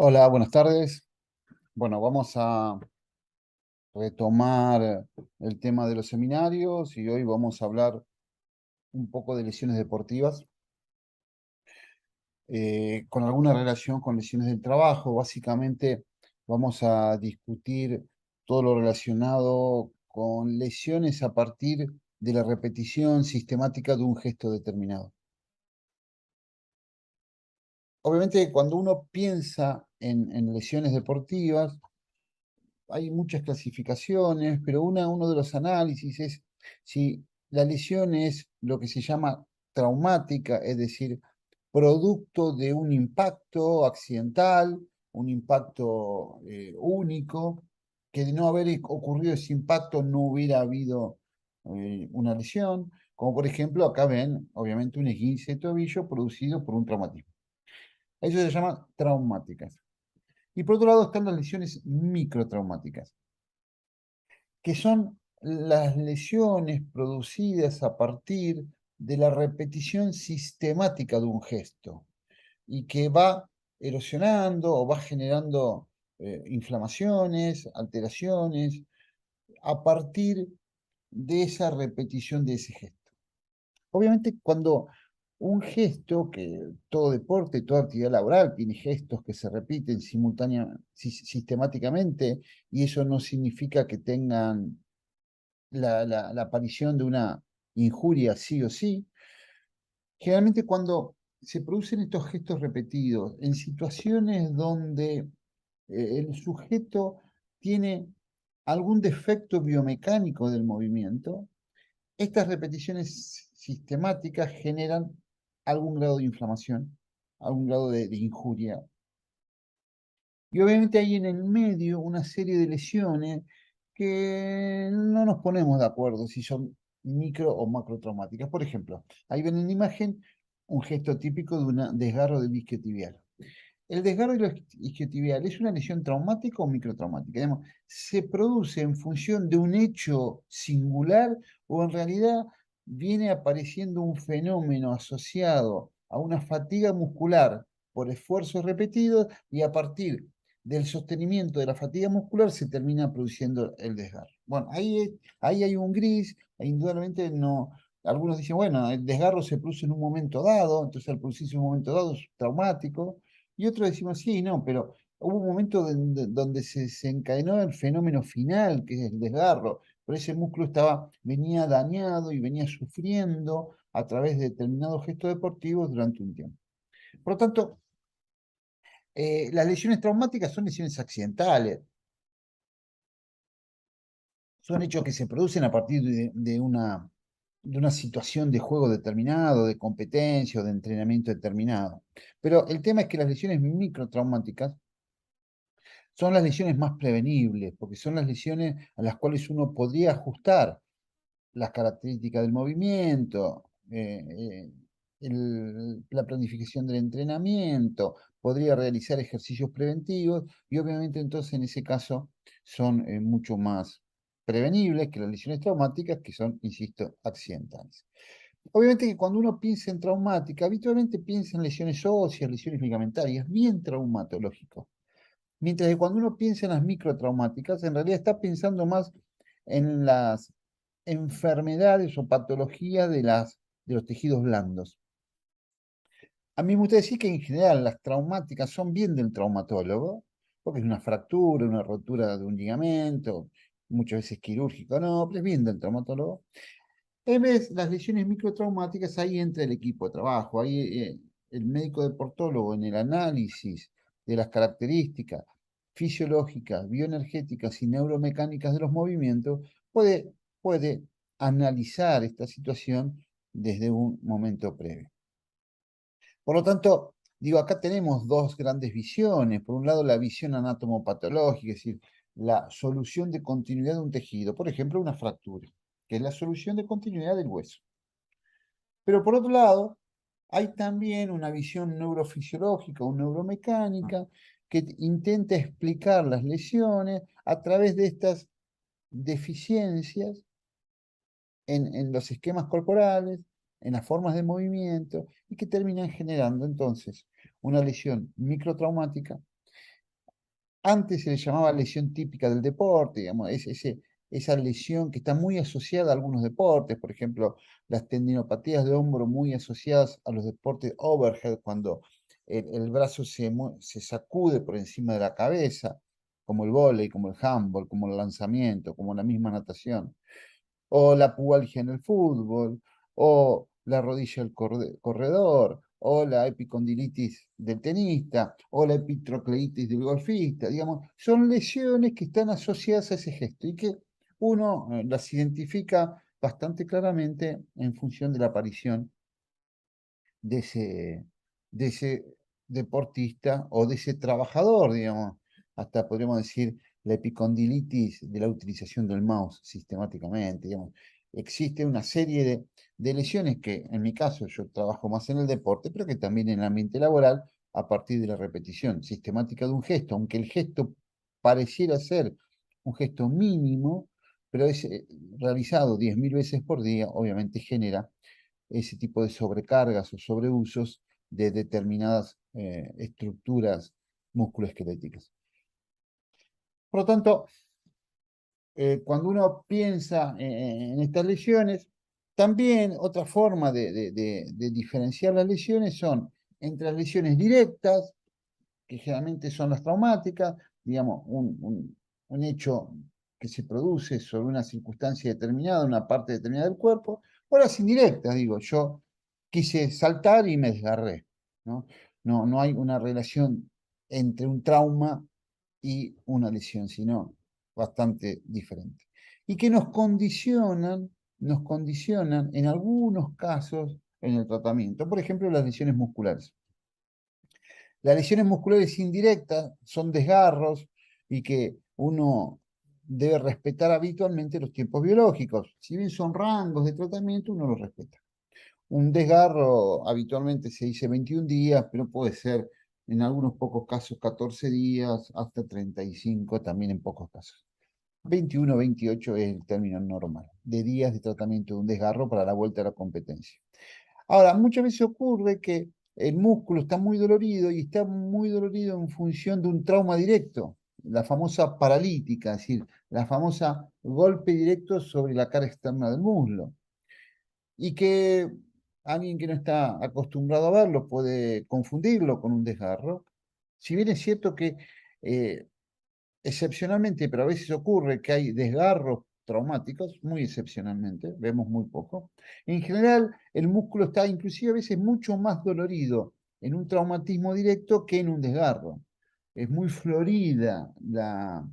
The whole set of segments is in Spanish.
Hola, buenas tardes. Bueno, vamos a retomar el tema de los seminarios y hoy vamos a hablar un poco de lesiones deportivas, con alguna relación con lesiones del trabajo. Básicamente vamos a discutir todo lo relacionado con lesiones a partir de la repetición sistemática de un gesto determinado. Obviamente, cuando uno piensa en lesiones deportivas, hay muchas clasificaciones, pero uno de los análisis es si la lesión es lo que se llama traumática, es decir, producto de un impacto accidental, un impacto único, que de no haber ocurrido ese impacto no hubiera habido una lesión, como por ejemplo acá ven, obviamente, un esguince de tobillo producido por un traumatismo. Eso se llama traumáticas. Y por otro lado están las lesiones microtraumáticas, que son las lesiones producidas a partir de la repetición sistemática de un gesto y que va erosionando o va generando inflamaciones, alteraciones a partir de esa repetición de ese gesto. Obviamente, cuando un gesto, que todo deporte, toda actividad laboral tiene gestos que se repiten sistemáticamente, y eso no significa que tengan la aparición de una injuria sí o sí. Generalmente cuando se producen estos gestos repetidos en situaciones donde el sujeto tiene algún defecto biomecánico del movimiento, estas repeticiones sistemáticas generan algún grado de inflamación, algún grado de injuria. Y obviamente hay en el medio una serie de lesiones que no nos ponemos de acuerdo si son micro o macrotraumáticas. Por ejemplo, ahí ven en la imagen un gesto típico de un desgarro del isquiotibial. El desgarro del isquiotibial es una lesión traumática o microtraumática. Digamos, se produce en función de un hecho singular o en realidad viene apareciendo un fenómeno asociado a una fatiga muscular por esfuerzos repetidos y a partir del sostenimiento de la fatiga muscular se termina produciendo el desgarro. Bueno, ahí hay un gris, e indudablemente no. Algunos dicen, bueno, el desgarro se produce en un momento dado, entonces al producirse en un momento dado es traumático, y otros decimos, sí, no, pero hubo un momento donde se encadenó el fenómeno final, que es el desgarro, pero ese músculo venía dañado y venía sufriendo a través de determinados gestos deportivos durante un tiempo. Por lo tanto, las lesiones traumáticas son lesiones accidentales, son hechos que se producen a partir de una situación de juego determinado, de competencia o de entrenamiento determinado. Pero el tema es que las lesiones microtraumáticas son las lesiones más prevenibles, porque son las lesiones a las cuales uno podría ajustar las características del movimiento, la planificación del entrenamiento, podría realizar ejercicios preventivos y obviamente entonces en ese caso son mucho más prevenibles que las lesiones traumáticas que son, insisto, accidentales. Obviamente que cuando uno piensa en traumática, habitualmente piensa en lesiones óseas, lesiones ligamentarias, bien traumatológico. Mientras que cuando uno piensa en las microtraumáticas, en realidad está pensando más en las enfermedades o patologías de los tejidos blandos. A mí me gusta decir que en general las traumáticas son bien del traumatólogo, porque es una fractura, una rotura de un ligamento, muchas veces quirúrgico, no, pero es bien del traumatólogo. En vez las lesiones microtraumáticas, ahí entra el equipo de trabajo, ahí el médico deportólogo en el análisis de las características fisiológicas, bioenergéticas y neuromecánicas de los movimientos, puede analizar esta situación desde un momento previo. Por lo tanto, digo, acá tenemos dos grandes visiones. Por un lado, la visión anatomopatológica, es decir, la solución de continuidad de un tejido, por ejemplo, una fractura, que es la solución de continuidad del hueso. Pero por otro lado, hay también una visión neurofisiológica o neuromecánica que intenta explicar las lesiones a través de estas deficiencias en los esquemas corporales, en las formas de movimiento, y que terminan generando entonces una lesión microtraumática Antes se le llamaba lesión típica del deporte, digamos, esa lesión que está muy asociada a algunos deportes, por ejemplo, las tendinopatías de hombro muy asociadas a los deportes overhead, cuando el brazo se sacude por encima de la cabeza, como el vóley, como el handball, como el lanzamiento, como la misma natación, o la pubalgia en el fútbol, o la rodilla del corredor, o la epicondilitis del tenista, o la epitrocleitis del golfista, digamos, son lesiones que están asociadas a ese gesto y que uno las identifica bastante claramente en función de la aparición de de ese deportista o de ese trabajador, digamos. Hasta podríamos decir la epicondilitis de la utilización del mouse sistemáticamente, digamos. Existe una serie de lesiones que, en mi caso, yo trabajo más en el deporte, pero que también en el ambiente laboral, a partir de la repetición sistemática de un gesto, aunque el gesto pareciera ser un gesto mínimo, pero es realizado 10.000 veces por día, obviamente genera ese tipo de sobrecargas o sobreusos de determinadas estructuras musculoesqueléticas. Por lo tanto, cuando uno piensa en estas lesiones, también otra forma de diferenciar las lesiones son entre las lesiones directas, que generalmente son las traumáticas, digamos, un hecho que se produce sobre una circunstancia determinada, una parte determinada del cuerpo, o las indirectas, digo, yo quise saltar y me desgarré, ¿no? No hay una relación entre un trauma y una lesión, sino bastante diferente. Y que nos condicionan en algunos casos en el tratamiento. Por ejemplo, las lesiones musculares. Las lesiones musculares indirectas son desgarros y que uno debe respetar habitualmente los tiempos biológicos. Si bien son rangos de tratamiento, uno los respeta. Un desgarro habitualmente se dice 21 días, pero puede ser en algunos pocos casos 14 días, hasta 35 también en pocos casos. 21 28 es el término normal de días de tratamiento de un desgarro para la vuelta a la competencia. Ahora, muchas veces ocurre que el músculo está muy dolorido y está muy dolorido en función de un trauma directo, la famosa paralítica, es decir, la famosa golpe directo sobre la cara externa del muslo. Y que alguien que no está acostumbrado a verlo puede confundirlo con un desgarro. Si bien es cierto que eh, excepcionalmente, pero a veces ocurre que hay desgarros traumáticos, muy excepcionalmente, vemos muy poco. En general, el músculo está inclusive a veces mucho más dolorido en un traumatismo directo que en un desgarro. Es muy florida la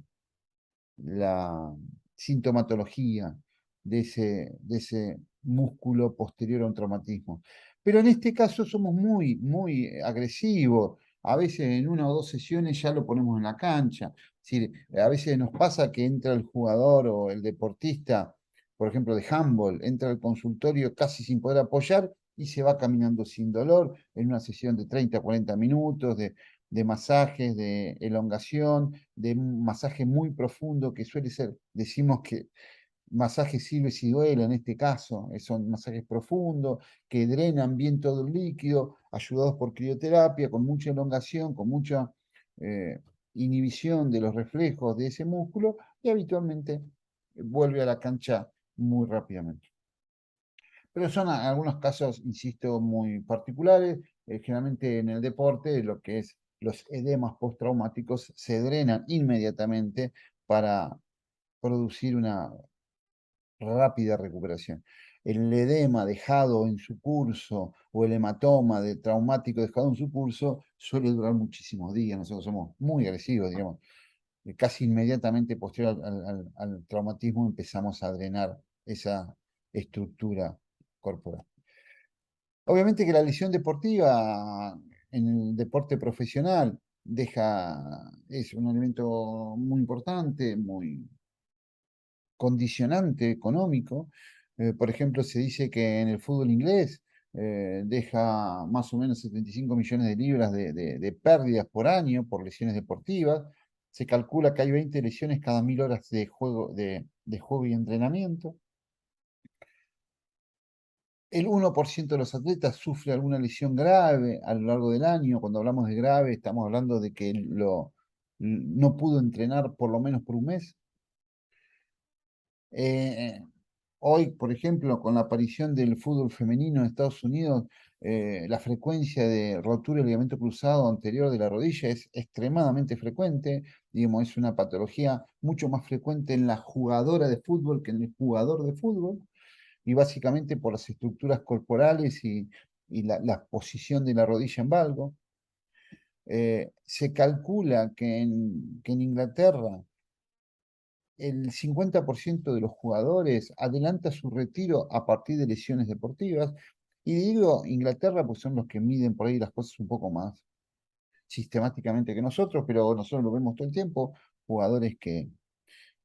sintomatología de ese músculo posterior a un traumatismo. Pero en este caso somos muy agresivos. A veces en una o dos sesiones ya lo ponemos en la cancha. Es decir, a veces nos pasa que entra el jugador o el deportista, por ejemplo, de handball, entra al consultorio casi sin poder apoyar y se va caminando sin dolor en una sesión de 30 a 40 minutos de masajes, de elongación, de un masaje muy profundo que suele ser, decimos que masaje sirve si duele en este caso, son masajes profundos que drenan bien todo el líquido, ayudados por crioterapia, con mucha elongación, con mucha eh, inhibición de los reflejos de ese músculo y habitualmente vuelve a la cancha muy rápidamente. Pero son algunos casos, insisto, muy particulares. Generalmente en el deporte, lo que es los edemas postraumáticos se drenan inmediatamente para producir una rápida recuperación. El edema dejado en su curso o el hematoma de traumático dejado en su curso suele durar muchísimos días. Nosotros somos muy agresivos, digamos. Casi inmediatamente posterior al traumatismo empezamos a drenar esa estructura corporal. Obviamente que la lesión deportiva en el deporte profesional es un elemento muy importante, muy condicionante económico. Por ejemplo, se dice que en el fútbol inglés deja más o menos 75 millones de libras de pérdidas por año por lesiones deportivas. Se calcula que hay 20 lesiones cada 1.000 horas de juego y entrenamiento. El 1% de los atletas sufre alguna lesión grave a lo largo del año. Cuando hablamos de grave, estamos hablando de que no pudo entrenar por lo menos por un mes. Eh, Hoy, por ejemplo, con la aparición del fútbol femenino en Estados Unidos, la frecuencia de rotura del ligamento cruzado anterior de la rodilla es extremadamente frecuente. Digamos, es una patología mucho más frecuente en la jugadora de fútbol que en el jugador de fútbol, y básicamente por las estructuras corporales y la posición de la rodilla en valgo. Se calcula que en Inglaterra el 50% de los jugadores adelanta su retiro a partir de lesiones deportivas. Y digo Inglaterra, pues son los que miden por ahí las cosas un poco más sistemáticamente que nosotros, pero nosotros lo vemos todo el tiempo, jugadores que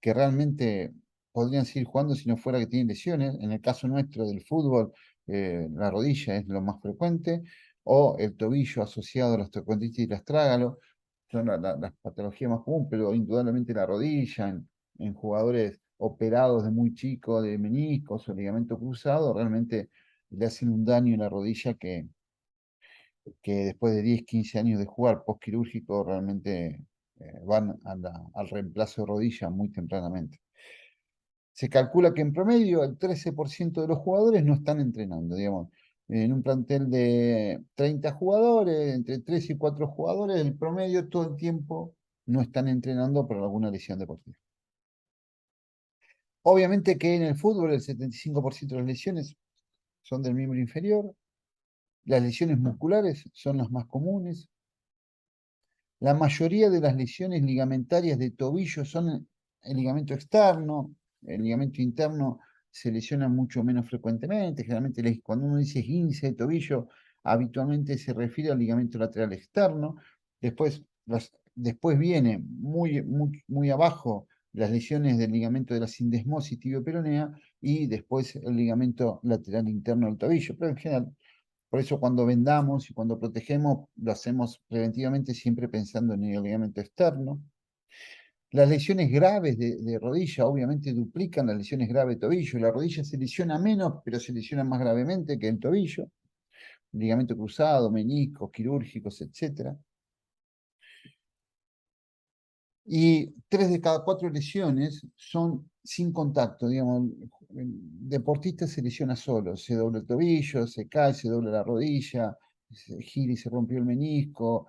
realmente podrían seguir jugando si no fuera que tienen lesiones. En el caso nuestro del fútbol, la rodilla es lo más frecuente, o el tobillo asociado a la osteoconditis y el astrágalo, son las patologías más comunes, pero indudablemente la rodilla en jugadores operados de muy chico, de meniscos o ligamento cruzado, realmente le hacen un daño en la rodilla que después de 10 15 años de jugar postquirúrgico realmente van al reemplazo de rodilla muy tempranamente. Se calcula que en promedio el 13% de los jugadores no están entrenando, digamos. En un plantel de 30 jugadores, entre 3 y 4 jugadores, el promedio todo el tiempo no están entrenando por alguna lesión deportiva. Obviamente que en el fútbol el 75% de las lesiones son del miembro inferior, las lesiones musculares son las más comunes, la mayoría de las lesiones ligamentarias de tobillo son el ligamento externo, el ligamento interno se lesiona mucho menos frecuentemente. Generalmente cuando uno dice esguince de tobillo, habitualmente se refiere al ligamento lateral externo. Después viene muy abajo las lesiones del ligamento de la sindesmosis tibio-peronea y después el ligamento lateral interno del tobillo. Pero en general por eso cuando vendamos y cuando protegemos, lo hacemos preventivamente siempre pensando en el ligamento externo. Las lesiones graves de rodilla obviamente duplican las lesiones graves de tobillo. La rodilla se lesiona menos, pero se lesiona más gravemente que el tobillo. Ligamento cruzado, meniscos, quirúrgicos, etc. Y 3 de cada 4 lesiones son sin contacto, digamos, el deportista se lesiona solo, se dobla el tobillo, se cae, se dobla la rodilla, se gira y se rompió el menisco,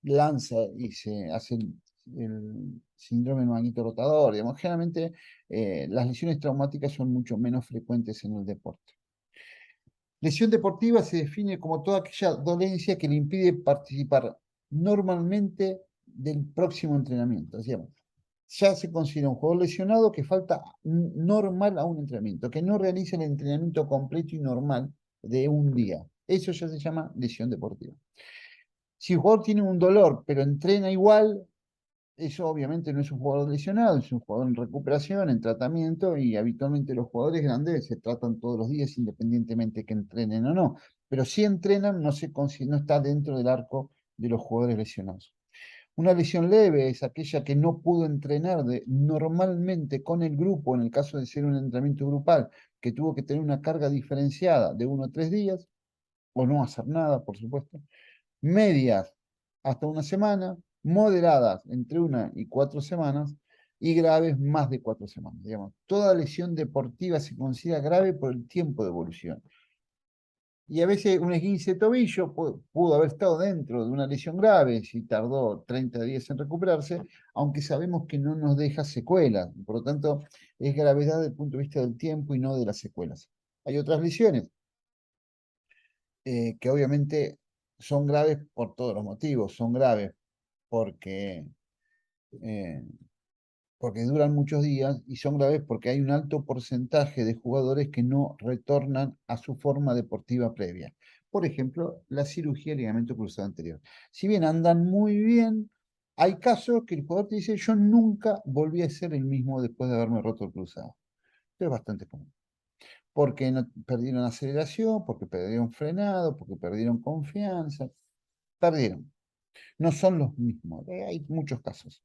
lanza y se hace el síndrome del manguito rotador, digamos, generalmente las lesiones traumáticas son mucho menos frecuentes en el deporte. Lesión deportiva se define como toda aquella dolencia que le impide participar normalmente del próximo entrenamiento. Decíamos, ya se considera un jugador lesionado que falta normal a un entrenamiento, que no realiza el entrenamiento completo y normal de un día. Eso ya se llama lesión deportiva. Si el jugador tiene un dolor, pero entrena igual, eso obviamente no es un jugador lesionado, es un jugador en recuperación, en tratamiento, y habitualmente los jugadores grandes se tratan todos los días independientemente que entrenen o no. Pero si entrenan, no está dentro del arco de los jugadores lesionados. Una lesión leve es aquella que no pudo entrenar normalmente con el grupo, en el caso de ser un entrenamiento grupal, que tuvo que tener una carga diferenciada de 1 a 3 días, o no hacer nada, por supuesto. Medias hasta una semana, moderadas entre 1 y 4 semanas, y graves más de 4 semanas. Digamos, toda lesión deportiva se considera grave por el tiempo de evolución. Y a veces un esguince de tobillo pudo haber estado dentro de una lesión grave si tardó 30 días en recuperarse, aunque sabemos que no nos deja secuelas. Por lo tanto, es gravedad desde el punto de vista del tiempo y no de las secuelas. Hay otras lesiones que obviamente son graves por todos los motivos. Son graves porque, eh, porque duran muchos días y son graves porque hay un alto porcentaje de jugadores que no retornan a su forma deportiva previa. Por ejemplo, la cirugía de ligamento cruzado anterior. Si bien andan muy bien, hay casos que el jugador te dice, yo nunca volví a ser el mismo después de haberme roto el cruzado. Esto es bastante común. Porque no, perdieron aceleración, porque perdieron frenado, porque perdieron confianza. Perdieron. No son los mismos. Hay muchos casos.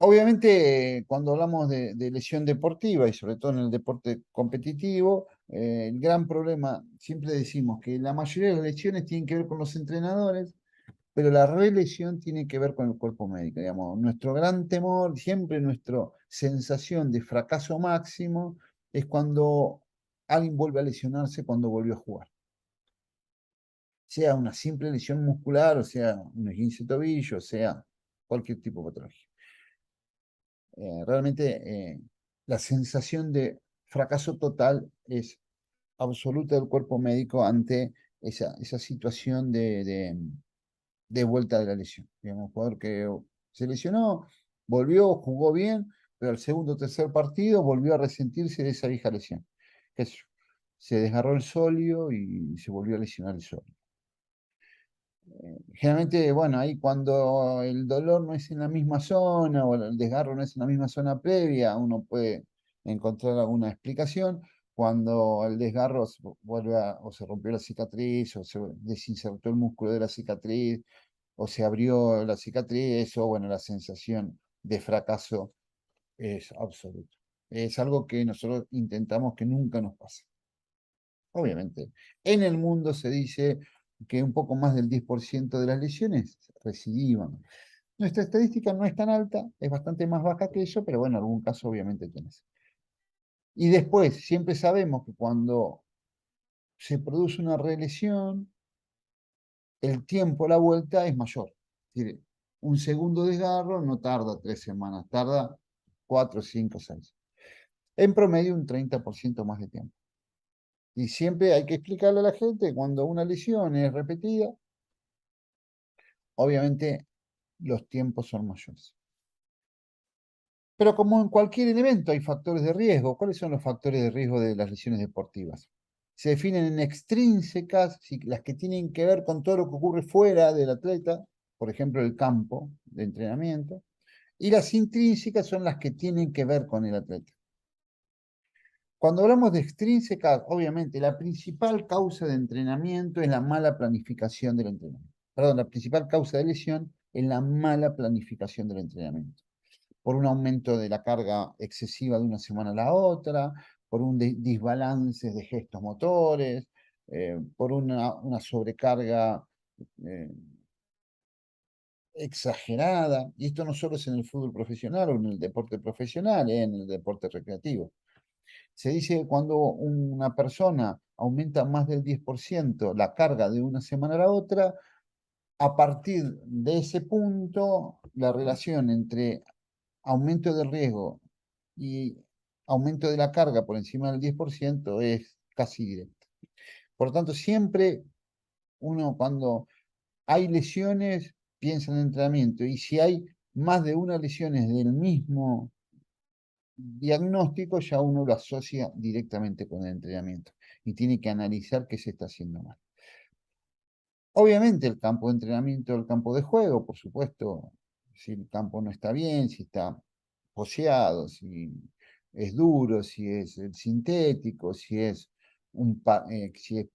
Obviamente, cuando hablamos de lesión deportiva y sobre todo en el deporte competitivo, el gran problema, siempre decimos que la mayoría de las lesiones tienen que ver con los entrenadores pero la relesión tiene que ver con el cuerpo médico, digamos. Nuestro gran temor, siempre nuestra sensación de fracaso máximo es cuando alguien vuelve a lesionarse cuando volvió a jugar. Sea una simple lesión muscular, o sea un esguince de tobillo, sea cualquier tipo de patología. Realmente la sensación de fracaso total es absoluta del cuerpo médico ante esa situación de vuelta de la lesión. Digamos, un jugador que se lesionó, volvió, jugó bien, pero al segundo o tercer partido volvió a resentirse de esa vieja lesión. ¿Qué sé yo? Se desgarró el sóleo y se volvió a lesionar el sóleo. Generalmente, bueno, ahí cuando el dolor no es en la misma zona o el desgarro no es en la misma zona previa, uno puede encontrar alguna explicación. Cuando el desgarro vuelve o se rompió la cicatriz o se desinsertó el músculo de la cicatriz o se abrió la cicatriz, eso, bueno, la sensación de fracaso es absoluta. Es algo que nosotros intentamos que nunca nos pase. Obviamente, en el mundo se dice que un poco más del 10% de las lesiones recidivan. Nuestra estadística no es tan alta, es bastante más baja que eso, pero bueno, en algún caso obviamente tenés. Y después, siempre sabemos que cuando se produce una relesión, el tiempo a la vuelta es mayor. Es decir, un segundo desgarro no tarda 3 semanas, tarda 4, 5, 6. En promedio un 30% más de tiempo. Y siempre hay que explicarle a la gente cuando una lesión es repetida, obviamente los tiempos son mayores. Pero como en cualquier elemento hay factores de riesgo, ¿cuáles son los factores de riesgo de las lesiones deportivas? Se definen en extrínsecas, las que tienen que ver con todo lo que ocurre fuera del atleta, por ejemplo, el campo de entrenamiento, y las intrínsecas son las que tienen que ver con el atleta. Cuando hablamos de extrínsecas, obviamente la principal causa de entrenamiento es la mala planificación del entrenamiento. Perdón, la principal causa de lesión es la mala planificación del entrenamiento. Por un aumento de la carga excesiva de una semana a la otra, por un desbalance de gestos motores, por una sobrecarga eh, exagerada. Y esto no solo es en el fútbol profesional o en el deporte profesional, en el deporte recreativo. Se dice que cuando una persona aumenta más del 10% la carga de una semana a la otra, a partir de ese punto, la relación entre aumento de riesgo y aumento de la carga por encima del 10% es casi directo. Por lo tanto, siempre uno cuando hay lesiones piensa en entrenamiento y si hay más de una lesiones del mismo diagnóstico, ya uno lo asocia directamente con el entrenamiento y tiene que analizar qué se está haciendo mal. Obviamente el campo de entrenamiento, el campo de juego, por supuesto, si el campo no está bien, si está poseado, si es duro, si es sintético, si es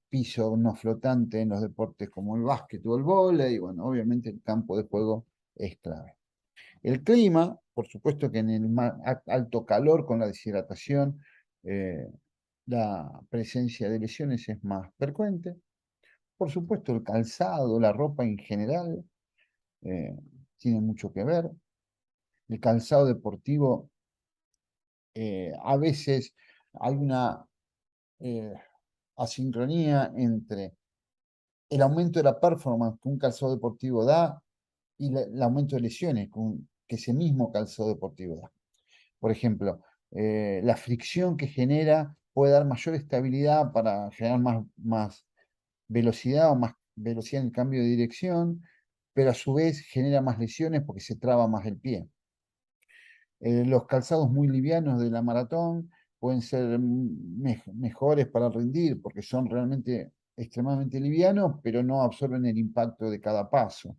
piso no flotante en los deportes como el básquet o el vóley, bueno, obviamente el campo de juego es clave. El clima, por supuesto que en el alto calor con la deshidratación, eh, la presencia de lesiones es más frecuente. Por supuesto, el calzado, la ropa en general, eh, tiene mucho que ver. El calzado deportivo, a veces hay una eh, asincronía entre el aumento de la performance que un calzado deportivo da y el aumento de lesiones que ese mismo calzado deportivo da. Por ejemplo, la fricción que genera puede dar mayor estabilidad para generar más velocidad o más velocidad en el cambio de dirección, pero a su vez genera más lesiones porque se traba más el pie. Los calzados muy livianos de la maratón pueden ser mejores para rendir porque son realmente extremadamente livianos, pero no absorben el impacto de cada paso.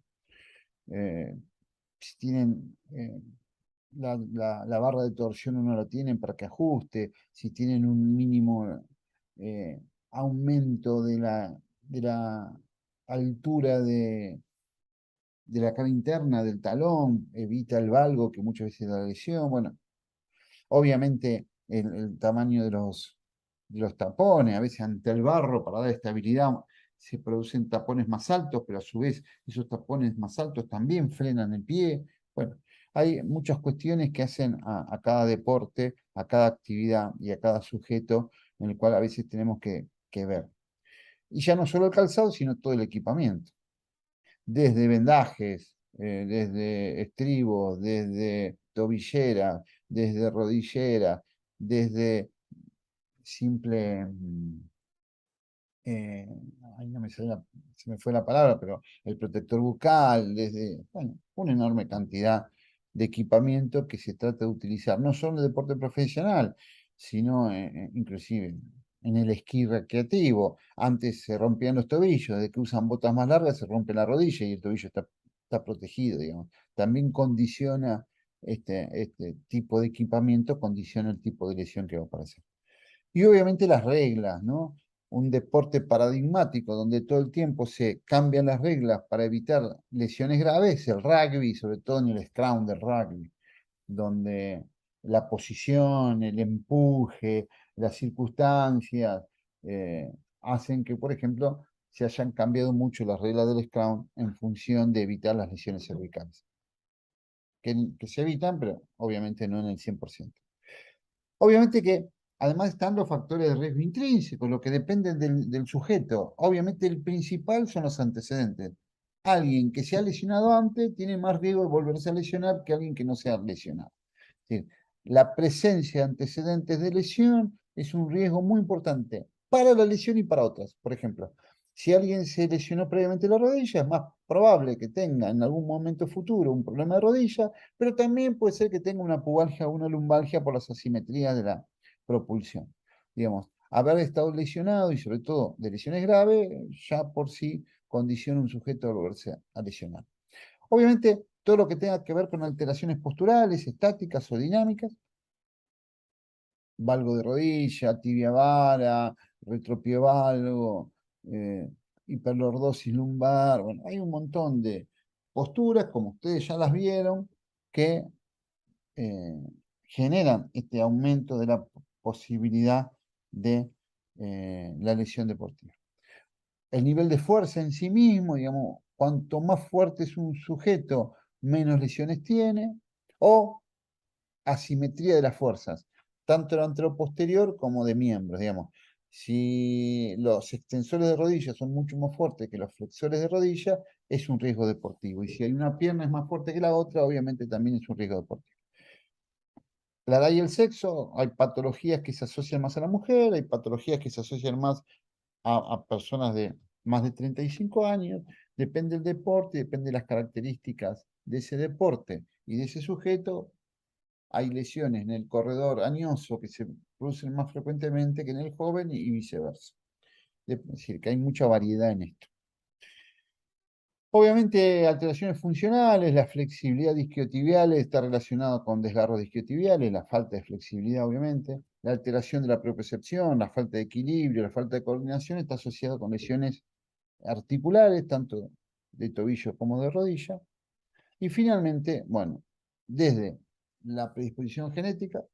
Si tienen la barra de torsión uno la tiene para que ajuste, si tienen un mínimo eh, aumento de la altura de la cara interna del talón, evita el valgo que muchas veces da la lesión. Bueno, obviamente el tamaño de los tapones, a veces ante el barro para dar estabilidad, se producen tapones más altos, pero a su vez esos tapones más altos también frenan el pie. Bueno, hay muchas cuestiones que hacen a cada deporte, a cada actividad y a cada sujeto en el cual a veces tenemos que ver. Y ya no solo el calzado, sino todo el equipamiento. Desde vendajes, desde estribos, desde tobillera, desde rodillera, desde simple, eh, ay, no me sale se me fue la palabra, pero el protector bucal, desde, bueno, una enorme cantidad de equipamiento que se trata de utilizar, no solo en el deporte profesional, sino inclusive en el esquí recreativo. Antes se rompían los tobillos, desde que usan botas más largas se rompe la rodilla y el tobillo está protegido, digamos. También condiciona este tipo de equipamiento, condiciona el tipo de lesión que va a aparecer. Y obviamente las reglas, ¿no? Un deporte paradigmático donde todo el tiempo se cambian las reglas para evitar lesiones graves, el rugby, sobre todo en el scrum del rugby, donde la posición, el empuje, las circunstancias hacen que, por ejemplo, se hayan cambiado mucho las reglas del scrum en función de evitar las lesiones cervicales, que se evitan, pero obviamente no en el 100%. Obviamente que además están los factores de riesgo intrínsecos, lo que dependen del sujeto. Obviamente el principal son los antecedentes. Alguien que se ha lesionado antes tiene más riesgo de volverse a lesionar que alguien que no se ha lesionado. Es decir, la presencia de antecedentes de lesión es un riesgo muy importante para la lesión y para otras. Por ejemplo, si alguien se lesionó previamente la rodilla, es más probable que tenga en algún momento futuro un problema de rodilla, pero también puede ser que tenga una pubalgia o una lumbalgia por las asimetrías de la propulsión. Digamos, haber estado lesionado y sobre todo de lesiones graves, ya por sí condiciona a un sujeto a volverse a lesionar. Obviamente, todo lo que tenga que ver con alteraciones posturales, estáticas o dinámicas, valgo de rodilla, tibia vara, retropie valgo, eh, hiperlordosis lumbar, bueno, hay un montón de posturas, como ustedes ya las vieron, que eh, generan este aumento de la posibilidad de la lesión deportiva. El nivel de fuerza en sí mismo, digamos, cuanto más fuerte es un sujeto, menos lesiones tiene, o asimetría de las fuerzas, tanto anteroposterior como de miembros, digamos. Si los extensores de rodilla son mucho más fuertes que los flexores de rodilla, es un riesgo deportivo. Y si hay una pierna es más fuerte que la otra, obviamente también es un riesgo deportivo. La edad y el sexo, hay patologías que se asocian más a la mujer, hay patologías que se asocian más a personas de más de 35 años, depende del deporte, depende de las características de ese deporte y de ese sujeto. Hay lesiones en el corredor añoso que se producen más frecuentemente que en el joven y viceversa. Es decir, que hay mucha variedad en esto. Obviamente, alteraciones funcionales, la flexibilidad isquiotibial está relacionada con desgarros isquiotibiales, la falta de flexibilidad, obviamente. La alteración de la propiocepción, la falta de equilibrio, la falta de coordinación está asociada con lesiones articulares, tanto de tobillo como de rodilla. Y finalmente, bueno, desde la predisposición genética,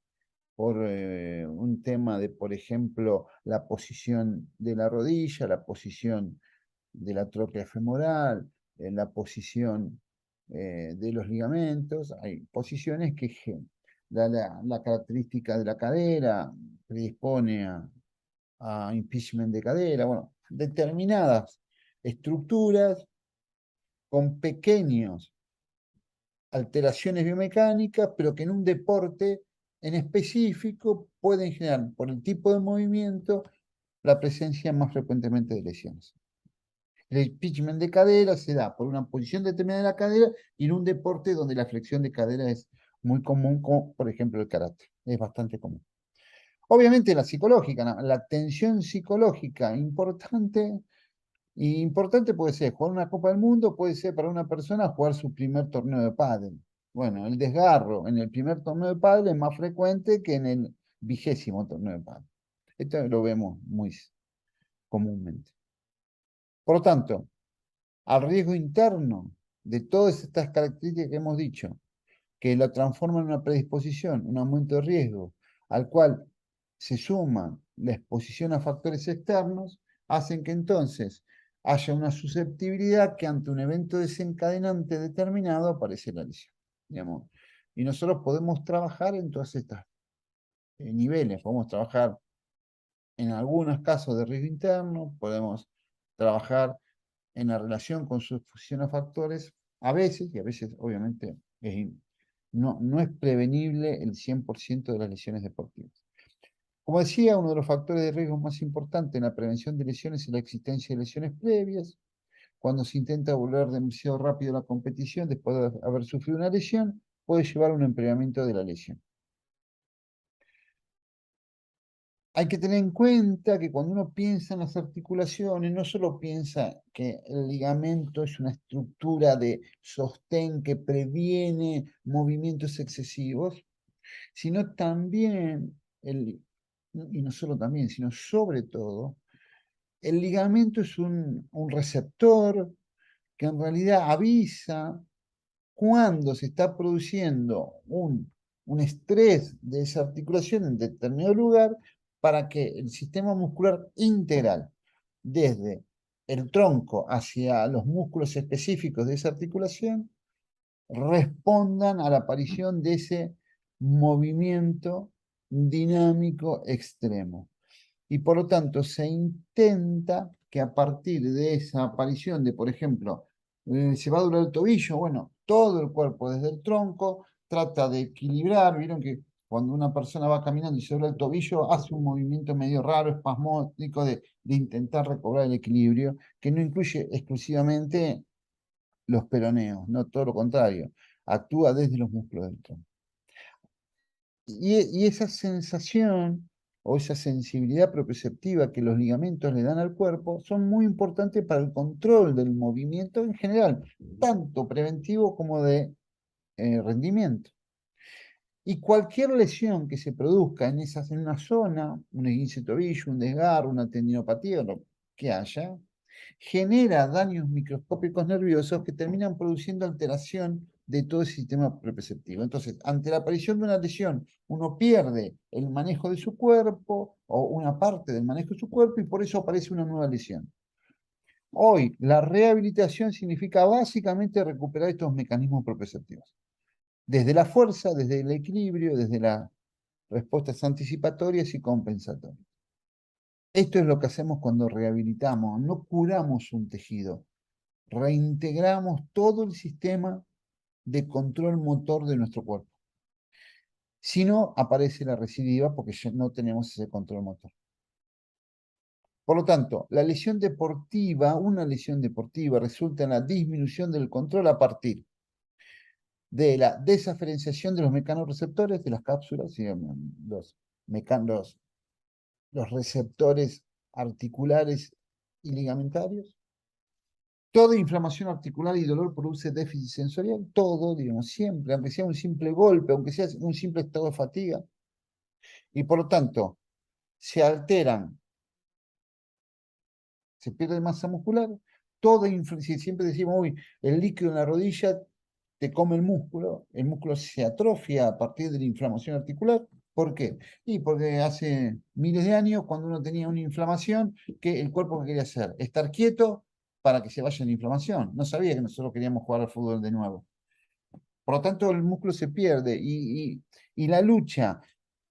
por un tema de, por ejemplo, la posición de la rodilla, la posición de la tróclea femoral, la posición de los ligamentos. Hay posiciones que la característica de la cadera predispone a impeachment de cadera. Bueno, determinadas estructuras con pequeños alteraciones biomecánicas, pero que en un deporte en específico pueden generar, por el tipo de movimiento, la presencia más frecuentemente de lesiones. El pitchment de cadera se da por una posición determinada de la cadera y en un deporte donde la flexión de cadera es muy común, como por ejemplo el karate. Es bastante común. Obviamente la psicológica, la tensión psicológica importante. Y importante puede ser jugar una Copa del Mundo, puede ser para una persona jugar su primer torneo de pádel. Bueno, el desgarro en el primer torneo de pádel es más frecuente que en el 20º torneo de pádel. Esto lo vemos muy comúnmente. Por lo tanto, al riesgo interno de todas estas características que hemos dicho, que lo transforman en una predisposición, un aumento de riesgo, al cual se suma la exposición a factores externos, hacen que entonces haya una susceptibilidad que ante un evento desencadenante determinado aparece la lesión, digamos. Y nosotros podemos trabajar en todas estas niveles, podemos trabajar en algunos casos de riesgo interno, podemos trabajar en la relación con sus factores, a veces, y a veces obviamente no es prevenible el 100% de las lesiones deportivas. Como decía, uno de los factores de riesgo más importantes en la prevención de lesiones es la existencia de lesiones previas. Cuando se intenta volver demasiado rápido a la competición después de haber sufrido una lesión, puede llevar a un empeoramiento de la lesión. Hay que tener en cuenta que cuando uno piensa en las articulaciones, no solo piensa que el ligamento es una estructura de sostén que previene movimientos excesivos, sino también, y no solo también, sino sobre todo, el ligamento es un receptor que en realidad avisa cuando se está produciendo un estrés de esa articulación en determinado lugar para que el sistema muscular integral, desde el tronco hacia los músculos específicos de esa articulación, respondan a la aparición de ese movimiento dinámico extremo. Y por lo tanto se intenta que a partir de esa aparición de, por ejemplo, se va a doblar el tobillo, bueno, todo el cuerpo desde el tronco trata de equilibrar, vieron que cuando una persona va caminando y se dobla el tobillo, hace un movimiento medio raro, espasmódico, de intentar recobrar el equilibrio, que no incluye exclusivamente los peroneos, no todo lo contrario, actúa desde los músculos del tronco. Y esa sensación o esa sensibilidad proprioceptiva que los ligamentos le dan al cuerpo son muy importantes para el control del movimiento en general, tanto preventivo como de rendimiento. Y cualquier lesión que se produzca en una zona, un esguince de tobillo, un desgarro, una tendinopatía, lo que haya, genera daños microscópicos nerviosos que terminan produciendo alteración de todo el sistema proprioceptivo. Entonces, ante la aparición de una lesión, uno pierde el manejo de su cuerpo o una parte del manejo de su cuerpo y por eso aparece una nueva lesión. Hoy, la rehabilitación significa básicamente recuperar estos mecanismos proprioceptivos. Desde la fuerza, desde el equilibrio, desde las respuestas anticipatorias y compensatorias. Esto es lo que hacemos cuando rehabilitamos, no curamos un tejido, reintegramos todo el sistema de control motor de nuestro cuerpo. Si no, aparece la recidiva porque ya no tenemos ese control motor. Por lo tanto, la lesión deportiva, una lesión deportiva, resulta en la disminución del control a partir de la desaferenciación de los mecanorreceptores de las cápsulas, los, los receptores articulares y ligamentarios. Toda inflamación articular y dolor produce déficit sensorial, todo, digamos, siempre, aunque sea un simple golpe, aunque sea un simple estado de fatiga. Y por lo tanto, se alteran, se pierde masa muscular, si siempre decimos, uy, el líquido en la rodilla te come el músculo se atrofia a partir de la inflamación articular. ¿Por qué? Y porque hace miles de años, cuando uno tenía una inflamación, que el cuerpo que quería hacer, estar quieto para que se vaya la inflamación. No sabía que nosotros queríamos jugar al fútbol de nuevo. Por lo tanto, el músculo se pierde y la lucha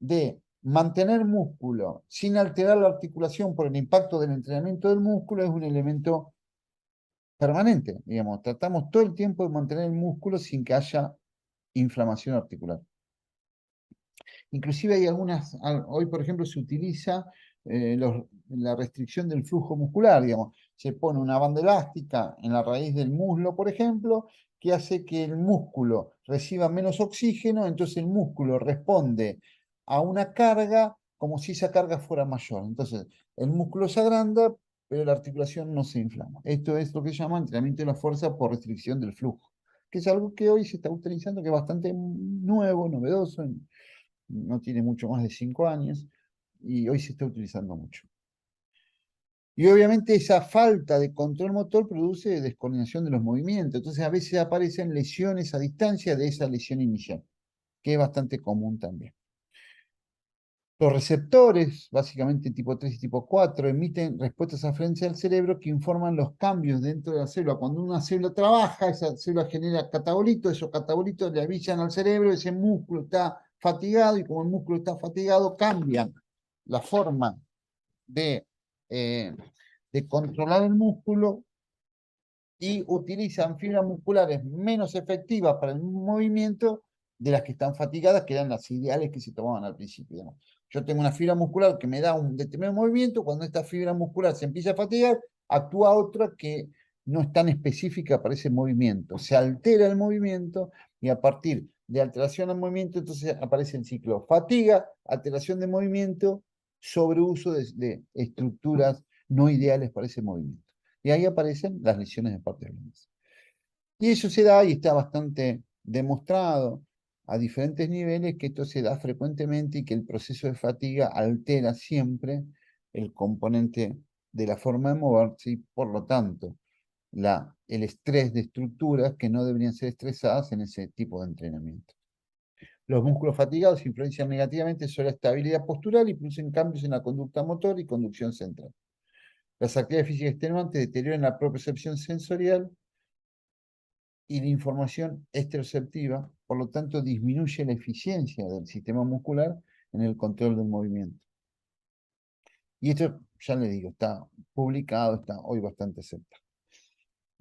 de mantener músculo sin alterar la articulación por el impacto del entrenamiento del músculo es un elemento permanente, digamos. Tratamos todo el tiempo de mantener el músculo sin que haya inflamación articular. Inclusive hay hoy por ejemplo se utiliza la restricción del flujo muscular, digamos. Se pone una banda elástica en la raíz del muslo, por ejemplo, que hace que el músculo reciba menos oxígeno, entonces el músculo responde a una carga como si esa carga fuera mayor. Entonces el músculo se agranda, pero la articulación no se inflama. Esto es lo que se llama entrenamiento de la fuerza por restricción del flujo, que es algo que hoy se está utilizando, que es bastante nuevo, novedoso, no tiene mucho más de 5 años y hoy se está utilizando mucho. Y obviamente esa falta de control motor produce descoordinación de los movimientos, entonces a veces aparecen lesiones a distancia de esa lesión inicial, que es bastante común también. Los receptores, básicamente tipo 3 y tipo 4, emiten respuestas aferentes al cerebro que informan los cambios dentro de la célula. Cuando una célula trabaja, esa célula genera catabolitos, esos catabolitos le avisan al cerebro, ese músculo está fatigado, y como el músculo está fatigado, cambian la forma de, eh, de controlar el músculo y utilizan fibras musculares menos efectivas para el movimiento de las que están fatigadas, que eran las ideales que se tomaban al principio. Digamos. Yo tengo una fibra muscular que me da un determinado movimiento, cuando esta fibra muscular se empieza a fatigar, actúa otra que no es tan específica para ese movimiento. Se altera el movimiento y a partir de alteración del movimiento, entonces aparece el ciclo fatiga, alteración de movimiento, sobreuso de estructuras no ideales para ese movimiento. Y ahí aparecen las lesiones de partes blandas. Y eso se da y está bastante demostrado a diferentes niveles que esto se da frecuentemente y que el proceso de fatiga altera siempre el componente de la forma de moverse y por lo tanto el estrés de estructuras que no deberían ser estresadas en ese tipo de entrenamiento. Los músculos fatigados influencian negativamente sobre la estabilidad postural y producen cambios en la conducta motor y conducción central. Las actividades físicas extenuantes deterioran la propiocepción sensorial y la información estereoceptiva, por lo tanto disminuye la eficiencia del sistema muscular en el control del movimiento. Y esto, ya le digo, está publicado, está hoy bastante aceptado.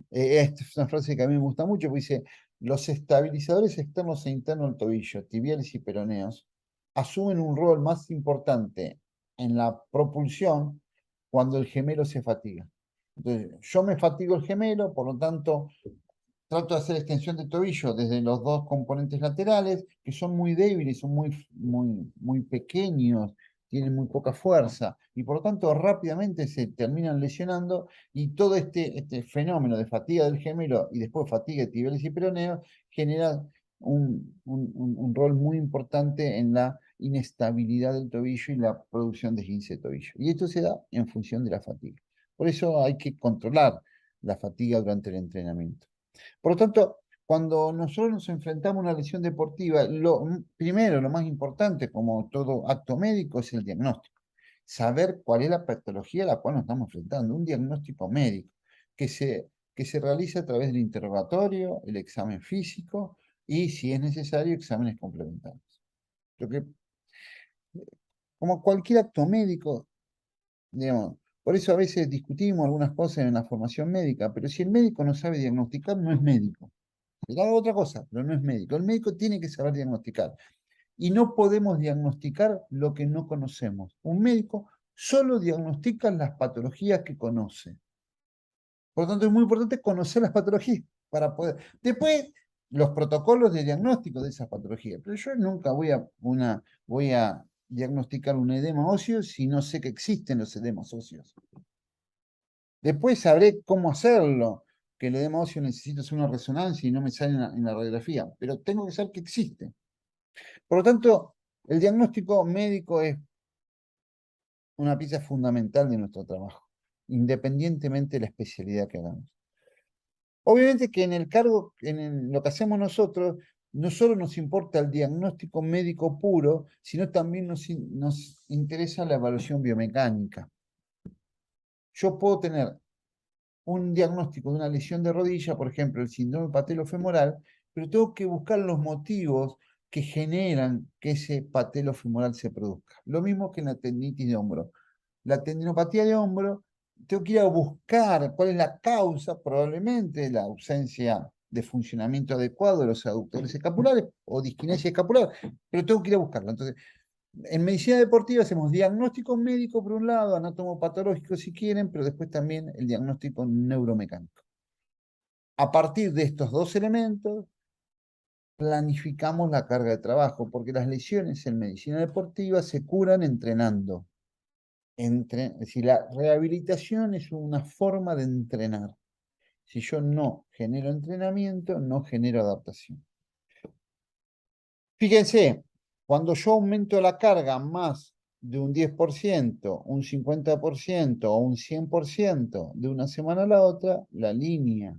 Esta es una frase que a mí me gusta mucho, porque dice, los estabilizadores externos e internos del tobillo, tibiales y peroneos, asumen un rol más importante en la propulsión cuando el gemelo se fatiga. Entonces, yo me fatigo el gemelo, por lo tanto, trato de hacer extensión de tobillo desde los dos componentes laterales, que son muy débiles, son muy pequeños, tienen muy poca fuerza, y por lo tanto rápidamente se terminan lesionando, y todo este fenómeno de fatiga del gemelo y después fatiga de tibiales y peroneos genera un rol muy importante en la inestabilidad del tobillo y la producción de esguince de tobillo. Y esto se da en función de la fatiga. Por eso hay que controlar la fatiga durante el entrenamiento. Por lo tanto, cuando nosotros nos enfrentamos a una lesión deportiva, primero, lo más importante, como todo acto médico, es el diagnóstico. Saber cuál es la patología a la cual nos estamos enfrentando. Un diagnóstico médico que se realiza a través del interrogatorio, el examen físico y, si es necesario, exámenes complementarios. Lo que, como cualquier acto médico, digamos, por eso a veces discutimos algunas cosas en la formación médica, pero si el médico no sabe diagnosticar, no es médico. Era otra cosa, pero no es médico. El médico tiene que saber diagnosticar. Y no podemos diagnosticar lo que no conocemos. Un médico solo diagnostica las patologías que conoce. Por lo tanto, es muy importante conocer las patologías para poder. Después, los protocolos de diagnóstico de esas patologías. Pero yo nunca voy a diagnosticar un edema óseo si no sé que existen los edemas óseos. Después sabré cómo hacerlo, que el edema óseo necesita hacer una resonancia y no me sale en la radiografía, pero tengo que saber que existe. Por lo tanto, el diagnóstico médico es una pieza fundamental de nuestro trabajo, independientemente de la especialidad que hagamos. Obviamente que en el cargo, lo que hacemos nosotros, no solo nos importa el diagnóstico médico puro, sino también nos interesa la evaluación biomecánica. Yo puedo tener un diagnóstico de una lesión de rodilla, por ejemplo, el síndrome patelofemoral, pero tengo que buscar los motivos que generan que ese patelofemoral se produzca. Lo mismo que en la tendinitis de hombro. La tendinopatía de hombro, tengo que ir a buscar cuál es la causa, probablemente la ausencia de funcionamiento adecuado de los aductores escapulares o disquinesia escapular, pero tengo que ir a buscarla. Entonces, en medicina deportiva hacemos diagnóstico médico por un lado, anatomopatológico si quieren, pero después también el diagnóstico neuromecánico. A partir de estos dos elementos, planificamos la carga de trabajo, porque las lesiones en medicina deportiva se curan entrenando. Es decir, la rehabilitación es una forma de entrenar. Si yo no genero entrenamiento, no genero adaptación. Fíjense, cuando yo aumento la carga más de un 10%, un 50% o un 100% de una semana a la otra, la línea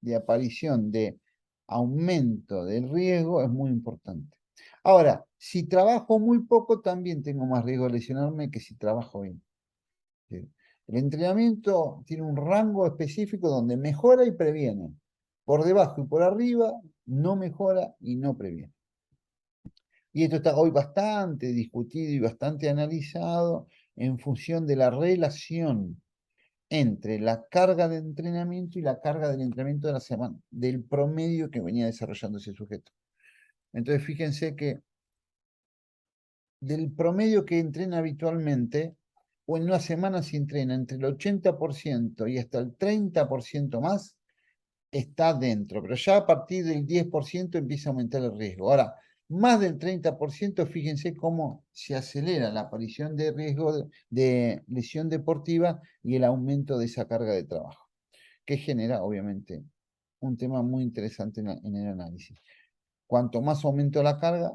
de aparición de aumento del riesgo es muy importante. Ahora, si trabajo muy poco, también tengo más riesgo de lesionarme que si trabajo bien. ¿Sí? El entrenamiento tiene un rango específico donde mejora y previene. Por debajo y por arriba no mejora y no previene. Y esto está hoy bastante discutido y bastante analizado en función de la relación entre la carga de entrenamiento y la carga del entrenamiento de la semana, del promedio que venía desarrollando ese sujeto. Entonces, fíjense que del promedio que entrena habitualmente, o en una semana se entrena entre el 80% y hasta el 30% más, está dentro, pero ya a partir del 10% empieza a aumentar el riesgo. Ahora, más del 30%, fíjense cómo se acelera la aparición de riesgo de lesión deportiva y el aumento de esa carga de trabajo, que genera, obviamente, un tema muy interesante en el análisis. Cuanto más aumento la carga,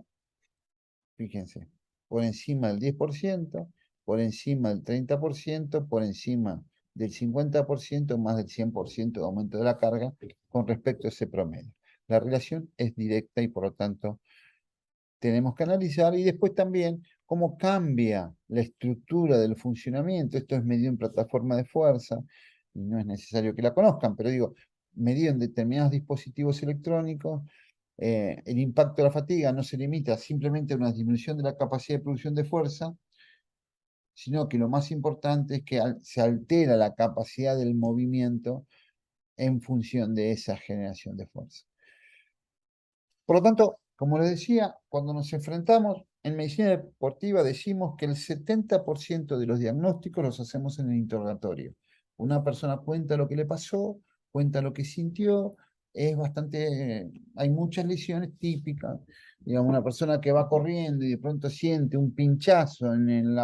fíjense, por encima del 10%, por encima del 30%, por encima del 50%, más del 100% de aumento de la carga con respecto a ese promedio. La relación es directa y por lo tanto tenemos que analizar y después también cómo cambia la estructura del funcionamiento. Esto es medido en plataforma de fuerza y no es necesario que la conozcan, pero digo, medido en determinados dispositivos electrónicos. El impacto de la fatiga no se limita simplemente a una disminución de la capacidad de producción de fuerza, sino que lo más importante es que se altera la capacidad del movimiento en función de esa generación de fuerza. Por lo tanto, como les decía, cuando nos enfrentamos en medicina deportiva decimos que el 70% de los diagnósticos los hacemos en el interrogatorio. Una persona cuenta lo que le pasó, cuenta lo que sintió, es bastante, hay muchas lesiones típicas. Digamos, una persona que va corriendo y de pronto siente un pinchazo en el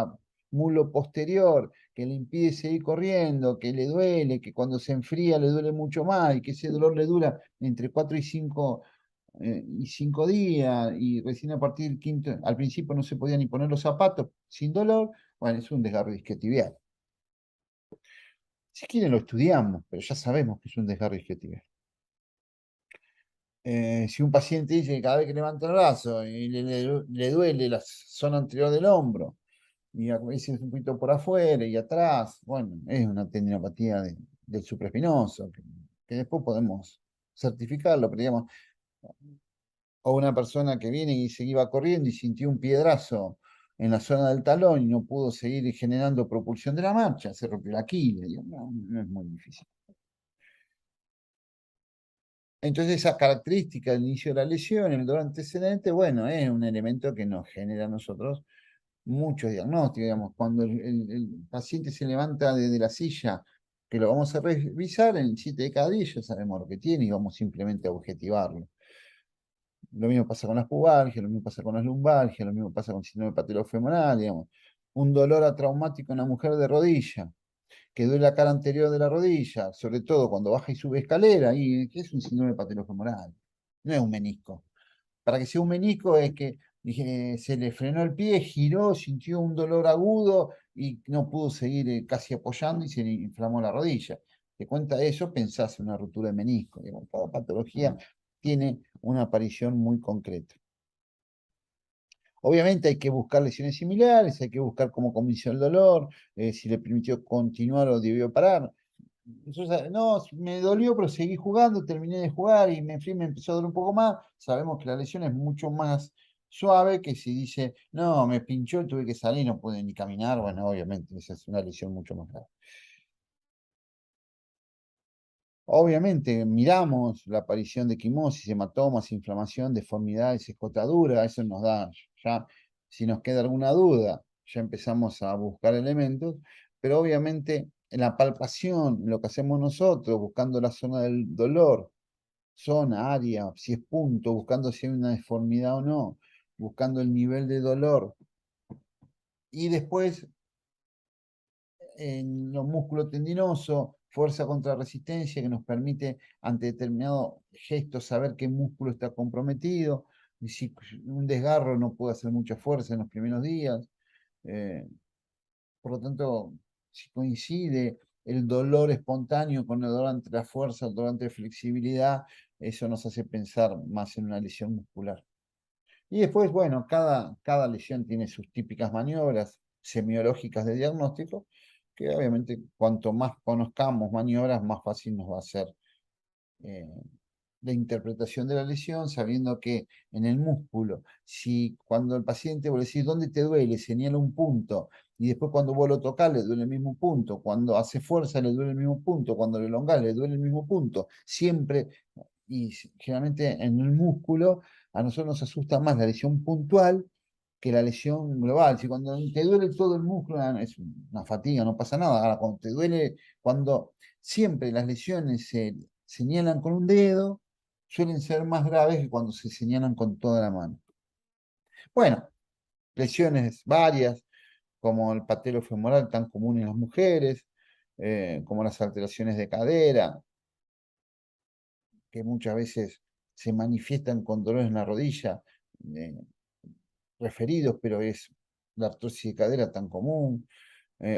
mulo posterior que le impide seguir corriendo, que le duele, que cuando se enfría le duele mucho más y que ese dolor le dura entre 4 y 5 días, y recién a partir del quinto, al principio no se podía ni poner los zapatos sin dolor, bueno, es un desgarro isquiotibial. Si quieren lo estudiamos, pero ya sabemos que es un desgarro isquiotibial. Si un paciente dice que cada vez que levanta el brazo y le duele la zona anterior del hombro, y a veces un poquito por afuera y atrás, bueno, es una tendinopatía del supraespinoso, que después podemos certificarlo, pero digamos, o una persona que viene y se iba corriendo y sintió un piedrazo en la zona del talón y no pudo seguir generando propulsión de la marcha, se rompió la quilla. No, no es muy difícil. Entonces, esa característica del inicio de la lesión, el dolor antecedente, bueno, es un elemento que nos genera a nosotros muchos diagnósticos. Digamos, cuando el paciente se levanta desde la silla, que lo vamos a revisar, en 7 de cada 10 ya sabemos lo que tiene y vamos simplemente a objetivarlo. Lo mismo pasa con las pubalgias, lo mismo pasa con las lumbalgias, lo mismo pasa con síndrome patelofemoral, digamos. Un dolor atraumático en una mujer de rodilla, que duele la cara anterior de la rodilla, sobre todo cuando baja y sube escalera, y ¿qué es un síndrome patelofemoral? No es un menisco. Para que sea un menisco es que se le frenó el pie, giró, sintió un dolor agudo y no pudo seguir casi apoyando y se le inflamó la rodilla. Te cuenta eso, pensás en una ruptura de menisco. Digamos, cada patología tiene una aparición muy concreta. Obviamente hay que buscar lesiones similares, hay que buscar cómo comenzó el dolor, si le permitió continuar o debió parar. Entonces, no, me dolió, pero seguí jugando, terminé de jugar y me fui, me empezó a doler un poco más. Sabemos que la lesión es mucho más suave que si dice, no, me pinchó, tuve que salir, no pude ni caminar. Bueno, obviamente, esa es una lesión mucho más grave. Obviamente, miramos la aparición de quimosis, hematomas, inflamación, deformidades, escotadura, eso nos da, ya, si nos queda alguna duda, ya empezamos a buscar elementos, pero obviamente en la palpación, lo que hacemos nosotros, buscando la zona del dolor, zona, área, si es punto, buscando si hay una deformidad o no, buscando el nivel de dolor, y después en los músculos tendinosos, fuerza contra resistencia que nos permite ante determinado gesto saber qué músculo está comprometido. Y si un desgarro no puede hacer mucha fuerza en los primeros días. eh, por lo tanto, si coincide el dolor espontáneo con el dolor ante la fuerza, el dolor ante la flexibilidad, eso nos hace pensar más en una lesión muscular. Y después, bueno, cada lesión tiene sus típicas maniobras semiológicas de diagnóstico, que obviamente cuanto más conozcamos maniobras, más fácil nos va a ser eh, la interpretación de la lesión, sabiendo que en el músculo, si cuando el paciente vos le decís dónde te duele, señala un punto, y después cuando vos lo tocas le duele el mismo punto, cuando hace fuerza le duele el mismo punto, cuando lo elongás le duele el mismo punto, siempre, y generalmente en el músculo, a nosotros nos asusta más la lesión puntual que la lesión global. Si cuando te duele todo el músculo es una fatiga, no pasa nada. Ahora, cuando te duele, cuando siempre las lesiones se señalan con un dedo, suelen ser más graves que cuando se señalan con toda la mano. Bueno, lesiones varias, como el patelofemoral tan común en las mujeres, como las alteraciones de cadera, que muchas veces se manifiestan con dolores en la rodilla, eh, referidos, pero es la artrosis de cadera tan común.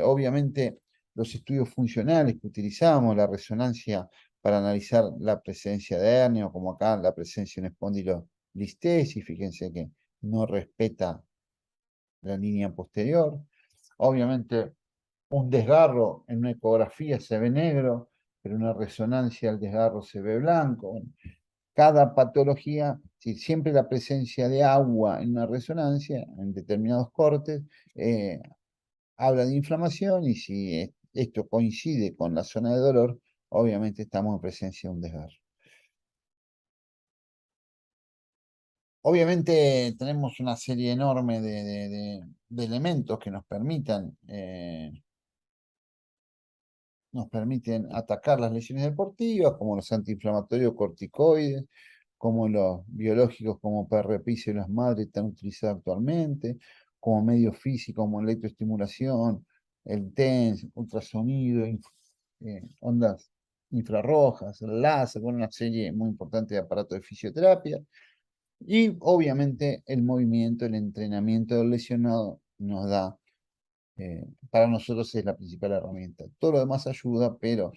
Obviamente, los estudios funcionales que utilizamos, la resonancia para analizar la presencia de hernia, o como acá la presencia de un espondilolistesis, fíjense que no respeta la línea posterior. Obviamente, un desgarro en una ecografía se ve negro, pero en una resonancia el desgarro se ve blanco. Bueno, cada patología, si siempre la presencia de agua en una resonancia, en determinados cortes, eh, habla de inflamación y si esto coincide con la zona de dolor, obviamente estamos en presencia de un desgarro. Obviamente tenemos una serie enorme de elementos que nos permiten atacar las lesiones deportivas, como los antiinflamatorios corticoides, como los biológicos como PRP y células madre están utilizados actualmente, como medio físico, como electroestimulación, el TENS, ultrasonido, ondas infrarrojas, el láser, con una serie muy importante de aparatos de fisioterapia. Y obviamente el movimiento, el entrenamiento del lesionado nos da, para nosotros es la principal herramienta. Todo lo demás ayuda, pero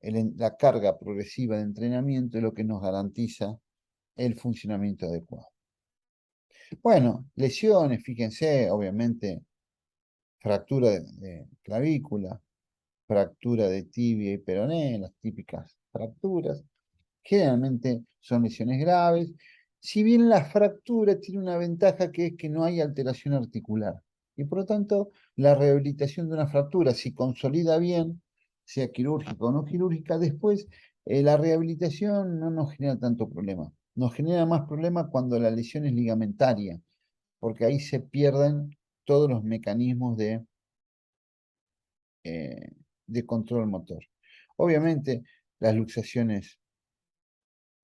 la carga progresiva de entrenamiento es lo que nos garantiza el funcionamiento adecuado. Bueno, lesiones, fíjense, obviamente, fractura de clavícula, fractura de tibia y peroné, las típicas fracturas. Generalmente son lesiones graves. Si bien la fractura tiene una ventaja que es que no hay alteración articular. Y por lo tanto, la rehabilitación de una fractura, si consolida bien, sea quirúrgica o no quirúrgica, después la rehabilitación no nos genera tanto problema. Nos genera más problema cuando la lesión es ligamentaria, porque ahí se pierden todos los mecanismos eh, de control motor. Obviamente, las luxaciones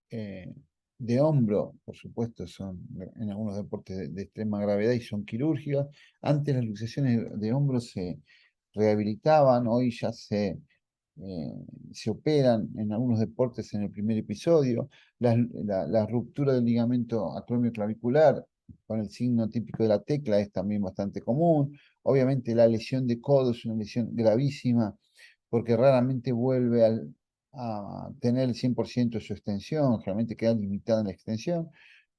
eh, de hombro, por supuesto, son en algunos deportes de extrema gravedad y son quirúrgicas. Antes las luxaciones de hombro se rehabilitaban, hoy ya eh, se operan en algunos deportes en el primer episodio. La ruptura del ligamento acromioclavicular con el signo típico de la tecla es también bastante común. Obviamente la lesión de codo es una lesión gravísima porque raramente vuelve a tener el 100% de su extensión, generalmente queda limitada en la extensión.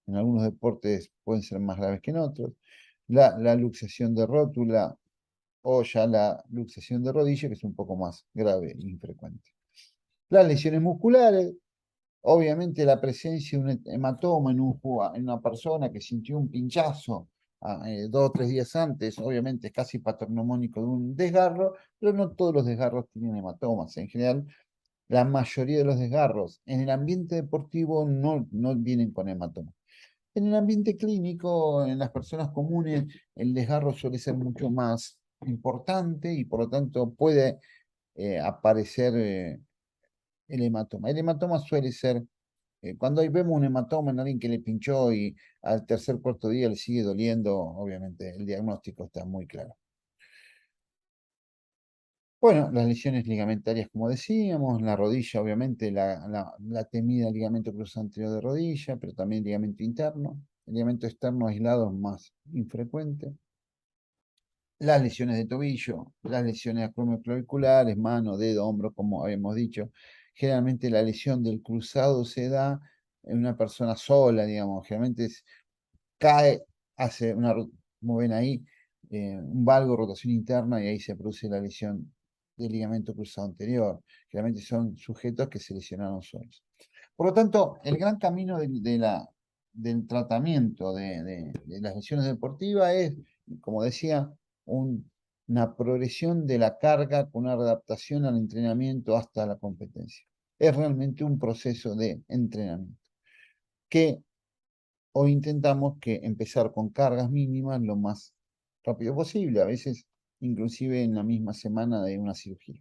En algunos deportes pueden ser más graves que en otros. La luxación de rótula o ya la luxación de rodilla, que es un poco más grave e infrecuente. Las lesiones musculares, obviamente la presencia de un hematoma en una persona que sintió un pinchazo 2 o 3 días antes, obviamente es casi patognomónico de un desgarro, pero no todos los desgarros tienen hematomas. En general, la mayoría de los desgarros en el ambiente deportivo no vienen con hematoma. En el ambiente clínico, en las personas comunes, el desgarro suele ser mucho más importante y por lo tanto puede aparecer el hematoma. El hematoma suele ser, cuando vemos un hematoma en alguien que le pinchó y al tercer cuarto día le sigue doliendo, obviamente el diagnóstico está muy claro. Bueno, las lesiones ligamentarias, como decíamos, la rodilla, obviamente, la temida ligamento cruzado anterior de rodilla, pero también ligamento interno. El ligamento externo aislado es más infrecuente. Las lesiones de tobillo, las lesiones acromioclaviculares, mano, dedo, hombro, como habíamos dicho. Generalmente la lesión del cruzado se da en una persona sola, digamos. Generalmente cae, hace una, como ven ahí, un valgo, rotación interna, y ahí se produce la lesión del ligamento cruzado anterior. Generalmente son sujetos que se lesionaron solos. Por lo tanto, el gran camino del tratamiento de las lesiones deportivas es, como decía, una progresión de la carga con una adaptación al entrenamiento hasta la competencia. Es realmente un proceso de entrenamiento que hoy intentamos que empezar con cargas mínimas lo más rápido posible, a veces inclusive en la misma semana de una cirugía.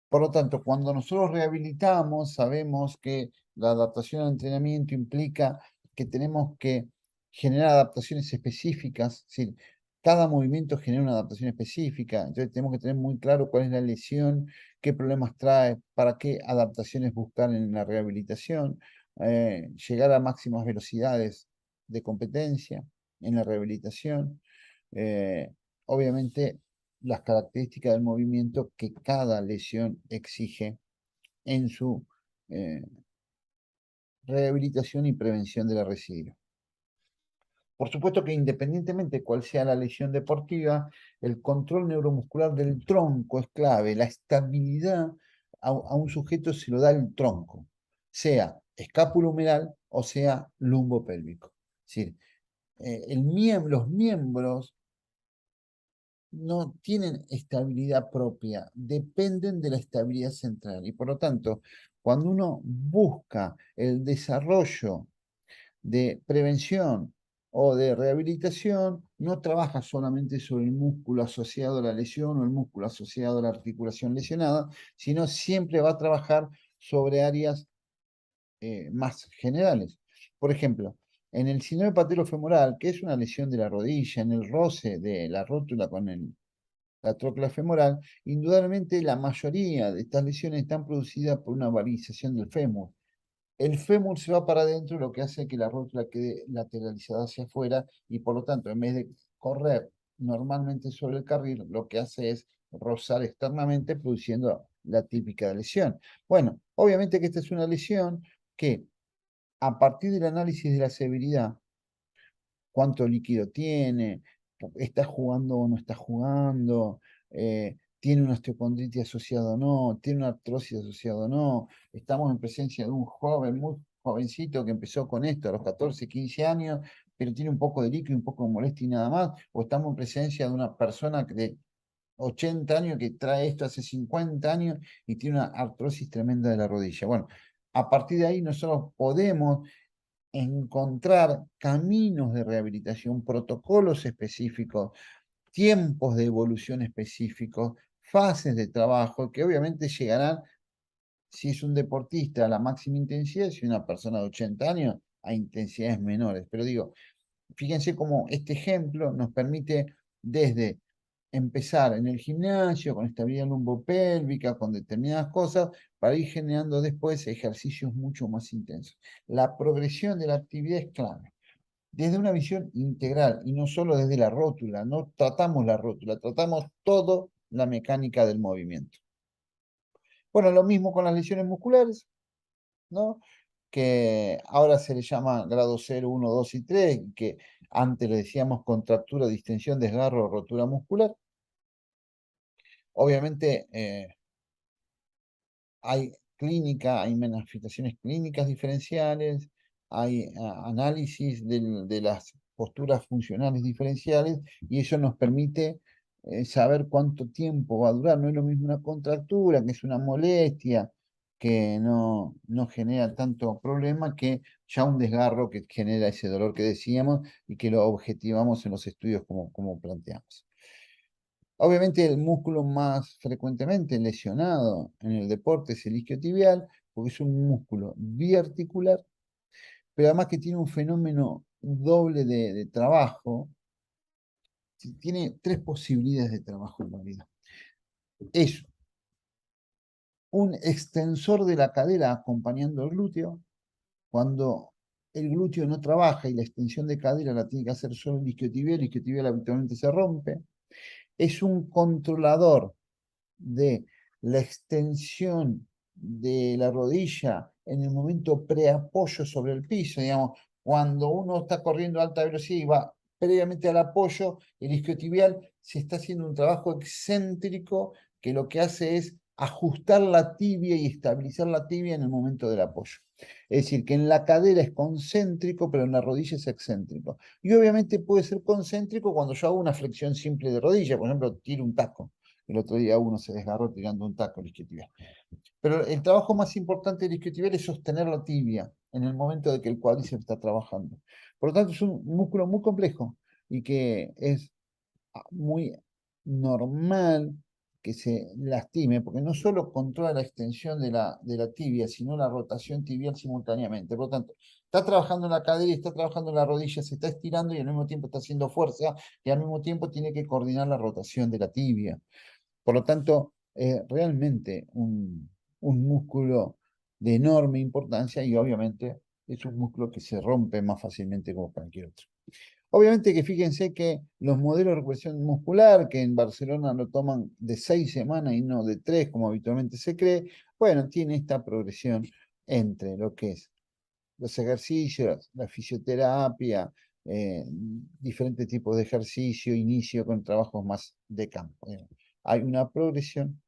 Por lo tanto, cuando nosotros rehabilitamos, sabemos que la adaptación al entrenamiento implica que tenemos que generar adaptaciones específicas, es decir, cada movimiento genera una adaptación específica, entonces tenemos que tener muy claro cuál es la lesión, qué problemas trae, para qué adaptaciones buscar en la rehabilitación, llegar a máximas velocidades de competencia en la rehabilitación. eh, Obviamente las características del movimiento que cada lesión exige en su eh, rehabilitación y prevención de la recidiva. Por supuesto que independientemente de cuál sea la lesión deportiva, el control neuromuscular del tronco es clave. La estabilidad a un sujeto se lo da el tronco, sea escapulohumeral o sea lumbopélvico. Es decir, los miembros no tienen estabilidad propia, dependen de la estabilidad central. Y por lo tanto, cuando uno busca el desarrollo de prevención o de rehabilitación, no trabaja solamente sobre el músculo asociado a la lesión o el músculo asociado a la articulación lesionada, sino siempre va a trabajar sobre áreas más generales. Por ejemplo, en el síndrome patelofemoral, que es una lesión de la rodilla, en el roce de la rótula con la trócula femoral, indudablemente la mayoría de estas lesiones están producidas por una valinización del fémur. El fémur se va para adentro, lo que hace que la rótula quede lateralizada hacia afuera y por lo tanto, en vez de correr normalmente sobre el carril, lo que hace es rozar externamente, produciendo la típica lesión. Bueno, obviamente que esta es una lesión que a partir del análisis de la severidad, cuánto líquido tiene, está jugando o no está jugando, tiene una osteocondritis asociada o no, tiene una artrosis asociada o no. Estamos en presencia de un joven, muy jovencito que empezó con esto a los 14, 15 años, pero tiene un poco de líquido, un poco de molestia y nada más. O estamos en presencia de una persona de 80 años que trae esto hace 50 años y tiene una artrosis tremenda de la rodilla. Bueno, a partir de ahí nosotros podemos encontrar caminos de rehabilitación, protocolos específicos, tiempos de evolución específicos, fases de trabajo que obviamente llegarán, si es un deportista, a la máxima intensidad, si una persona de 80 años, a intensidades menores. Pero digo, fíjense cómo este ejemplo nos permite desde empezar en el gimnasio con estabilidad lumbopélvica, con determinadas cosas, para ir generando después ejercicios mucho más intensos. La progresión de la actividad es clave. Desde una visión integral y no solo desde la rótula, no tratamos la rótula, tratamos toda la mecánica del movimiento. Bueno, lo mismo con las lesiones musculares, ¿no? Que ahora se le llama grado 0, 1, 2 y 3, que antes le decíamos contractura, distensión, desgarro, rotura muscular. Obviamente hay clínica, hay manifestaciones clínicas diferenciales, hay análisis de las posturas funcionales diferenciales y eso nos permite saber cuánto tiempo va a durar. No es lo mismo una contractura, que es una molestia, que no genera tanto problema, que ya un desgarro que genera ese dolor que decíamos y que lo objetivamos en los estudios como planteamos. Obviamente el músculo más frecuentemente lesionado en el deporte es el isquiotibial, porque es un músculo biarticular, pero además que tiene un fenómeno doble de trabajo, tiene tres posibilidades de trabajo en realidad. Es un extensor de la cadera acompañando el glúteo, cuando el glúteo no trabaja y la extensión de cadera la tiene que hacer solo el isquiotibial habitualmente se rompe. Es un controlador de la extensión de la rodilla en el momento preapoyo sobre el piso, digamos, cuando uno está corriendo a alta velocidad y va previamente al apoyo, el isquiotibial se está haciendo un trabajo excéntrico que lo que hace es ajustar la tibia y estabilizar la tibia en el momento del apoyo. Es decir, que en la cadera es concéntrico, pero en la rodilla es excéntrico. Y obviamente puede ser concéntrico cuando yo hago una flexión simple de rodilla, por ejemplo, tiro un taco. El otro día uno se desgarró tirando un taco el isquiotibial. Pero el trabajo más importante del isquiotibial es sostener la tibia en el momento de que el cuádriceps está trabajando. Por lo tanto, es un músculo muy complejo y que es muy normal que se lastime, porque no solo controla la extensión de la tibia, sino la rotación tibial simultáneamente. Por lo tanto, está trabajando en la cadera y está trabajando en la rodilla, se está estirando y al mismo tiempo está haciendo fuerza y al mismo tiempo tiene que coordinar la rotación de la tibia. Por lo tanto, realmente un músculo de enorme importancia y obviamente es un músculo que se rompe más fácilmente como cualquier otro. Obviamente que fíjense que los modelos de recuperación muscular, que en Barcelona lo toman de 6 semanas y no de 3, como habitualmente se cree, bueno, tiene esta progresión entre lo que es los ejercicios, la fisioterapia, diferentes tipos de ejercicio, inicio con trabajos más de campo. Hay una progresión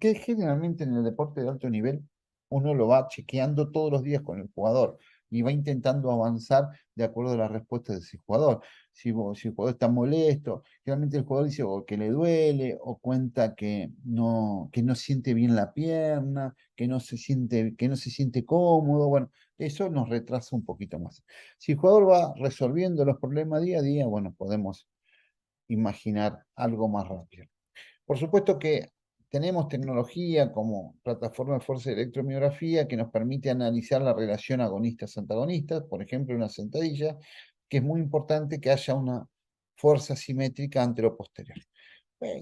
que generalmente en el deporte de alto nivel uno lo va chequeando todos los días con el jugador y va intentando avanzar de acuerdo a las respuestas de ese jugador. Si el jugador está molesto, generalmente el jugador dice o que le duele o cuenta que no siente bien la pierna, que no se siente cómodo. Bueno, eso nos retrasa un poquito más. Si el jugador va resolviendo los problemas día a día, bueno, podemos imaginar algo más rápido. Por supuesto que tenemos tecnología como plataforma de fuerza de electromiografía que nos permite analizar la relación agonistas-antagonistas, por ejemplo, una sentadilla, que es muy importante que haya una fuerza simétrica antero-posterior.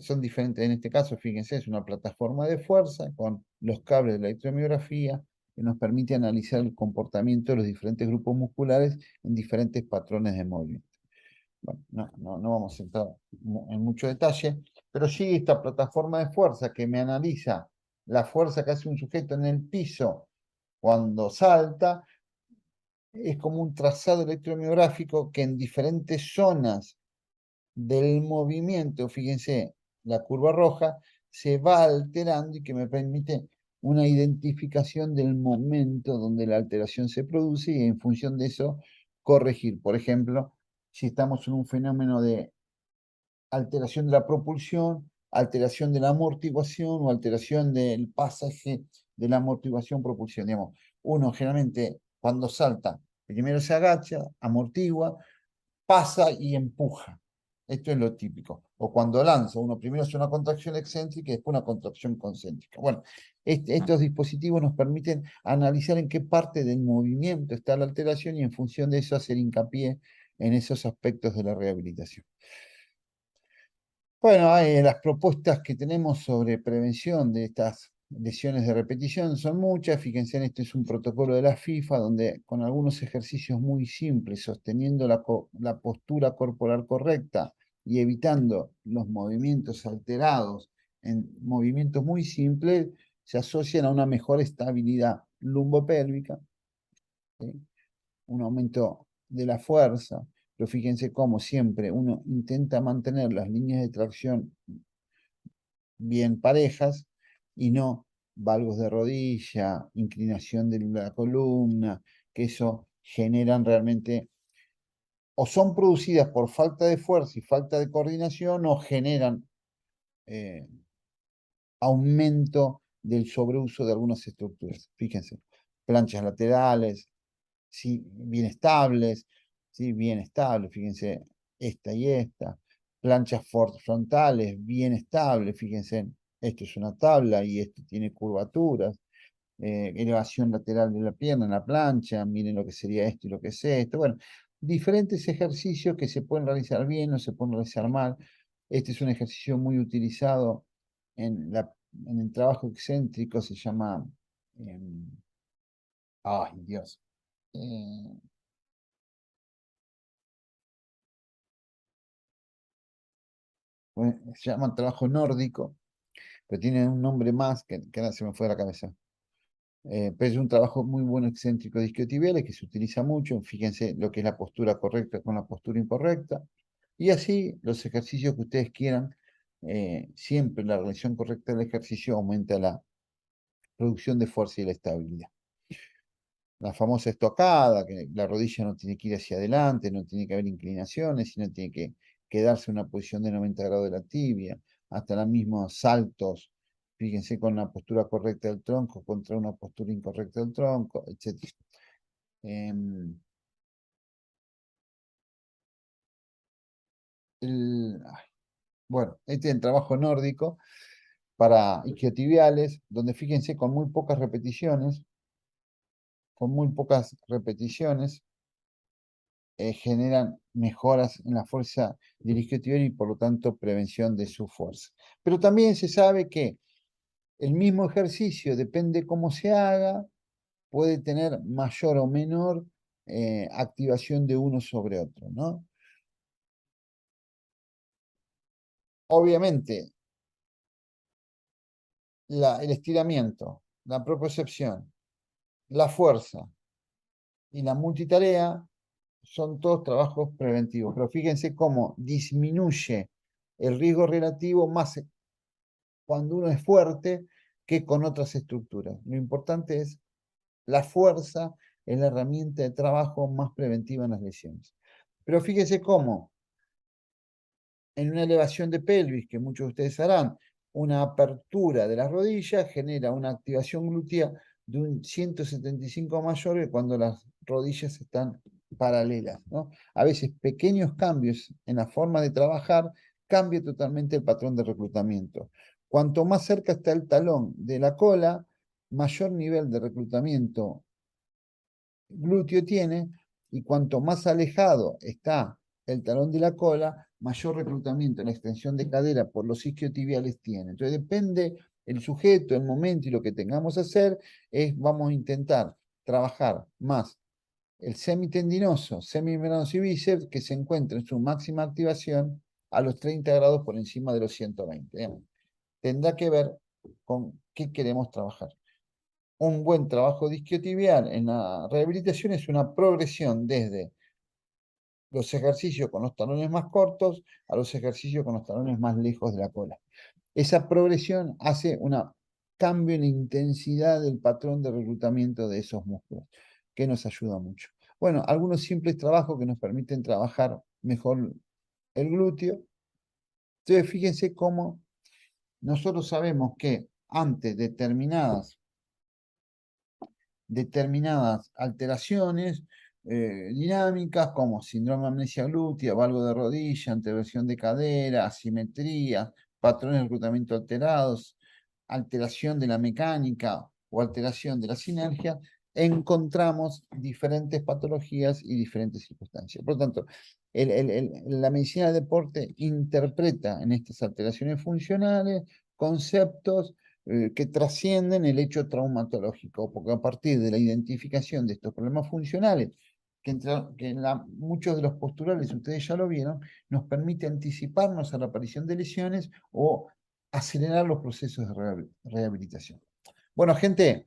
Son diferentes en este caso, fíjense, es una plataforma de fuerza con los cables de la electromiografía que nos permite analizar el comportamiento de los diferentes grupos musculares en diferentes patrones de movimiento. Bueno, no vamos a entrar en mucho detalle, pero sí esta plataforma de fuerza que me analiza la fuerza que hace un sujeto en el piso cuando salta, es como un trazado electromiográfico que en diferentes zonas del movimiento, fíjense, la curva roja, se va alterando y que me permite una identificación del momento donde la alteración se produce y en función de eso corregir. Por ejemplo, si estamos en un fenómeno de alteración de la propulsión, alteración de la amortiguación o alteración del pasaje de la amortiguación-propulsión. Digamos, uno generalmente cuando salta, primero se agacha, amortigua, pasa y empuja. Esto es lo típico. O cuando lanza, uno primero hace una contracción excéntrica y después una contracción concéntrica. Bueno, estos dispositivos nos permiten analizar en qué parte del movimiento está la alteración y en función de eso hacer hincapié en esos aspectos de la rehabilitación. Bueno, las propuestas que tenemos sobre prevención de estas lesiones de repetición son muchas. Fíjense, en este es un protocolo de la FIFA donde con algunos ejercicios muy simples, sosteniendo la postura corporal correcta y evitando los movimientos alterados en movimientos muy simples, se asocian a una mejor estabilidad lumbopélvica, ¿sí? Un aumento de la fuerza, pero fíjense cómo siempre uno intenta mantener las líneas de tracción bien parejas y no valgos de rodilla, inclinación de la columna, que eso generan realmente, o son producidas por falta de fuerza y falta de coordinación, o generan eh, aumento del sobreuso de algunas estructuras. Fíjense, planchas laterales, sí, bien estables, sí, bien estables, fíjense, esta y esta. Planchas frontales, bien estables, fíjense, esto es una tabla y esto tiene curvaturas. Elevación lateral de la pierna en la plancha, miren lo que sería esto y lo que es esto. Bueno, diferentes ejercicios que se pueden realizar bien o se pueden realizar mal. Este es un ejercicio muy utilizado en el trabajo excéntrico, se llama, em, ay Dios, eh, bueno, se llama trabajo nórdico, pero tiene un nombre más que ahora se me fue de la cabeza. Pero es un trabajo muy bueno excéntrico de isquiotibiales que se utiliza mucho. Fíjense lo que es la postura correcta con la postura incorrecta. Y así los ejercicios que ustedes quieran, siempre la relación correcta del ejercicio aumenta la producción de fuerza y la estabilidad. La famosa estocada, que la rodilla no tiene que ir hacia adelante, no tiene que haber inclinaciones, sino tiene que quedarse en una posición de 90 grados de la tibia, hasta los mismos saltos, fíjense con la postura correcta del tronco contra una postura incorrecta del tronco, etc. Em, bueno, este es el trabajo nórdico para isquiotibiales, donde fíjense con muy pocas repeticiones, generan mejoras en la fuerza del isquiotibial y por lo tanto prevención de su fuerza. Pero también se sabe que el mismo ejercicio, depende cómo se haga, puede tener mayor o menor activación de uno sobre otro, ¿no? Obviamente, el estiramiento, la propiocepción, la fuerza y la multitarea son todos trabajos preventivos, pero fíjense cómo disminuye el riesgo relativo más cuando uno es fuerte que con otras estructuras. Lo importante es la fuerza, es la herramienta de trabajo más preventiva en las lesiones. Pero fíjense cómo en una elevación de pelvis, que muchos de ustedes harán, una apertura de las rodillas genera una activación glútea de un 175 mayor que cuando las rodillas están paralelas, ¿no? A veces pequeños cambios en la forma de trabajar cambia totalmente el patrón de reclutamiento. Cuanto más cerca está el talón de la cola, mayor nivel de reclutamiento glúteo tiene, y cuanto más alejado está el talón de la cola, mayor reclutamiento en la extensión de cadera por los isquiotibiales tiene. Entonces depende el sujeto, el momento y lo que tengamos que hacer, vamos a intentar trabajar más el semitendinoso, semimembranoso y bíceps, que se encuentra en su máxima activación a los 30 grados por encima de los 120. Tendrá que ver con qué queremos trabajar. Un buen trabajo de isquiotibial en la rehabilitación es una progresión desde los ejercicios con los talones más cortos a los ejercicios con los talones más lejos de la cola. Esa progresión hace un cambio en la intensidad del patrón de reclutamiento de esos músculos, que nos ayuda mucho. Bueno, algunos simples trabajos que nos permiten trabajar mejor el glúteo. Entonces, fíjense cómo nosotros sabemos que ante determinadas alteraciones dinámicas como síndrome de amnesia glútea, valgo de rodilla, anteversión de cadera, asimetría, patrones de reclutamiento alterados, alteración de la mecánica o alteración de la sinergia, encontramos diferentes patologías y diferentes circunstancias. Por lo tanto, la medicina del deporte interpreta en estas alteraciones funcionales conceptos que trascienden el hecho traumatológico, porque a partir de la identificación de estos problemas funcionales, que en muchos de los posturales, ustedes ya lo vieron, nos permite anticiparnos a la aparición de lesiones o acelerar los procesos de rehabilitación. Bueno, gente,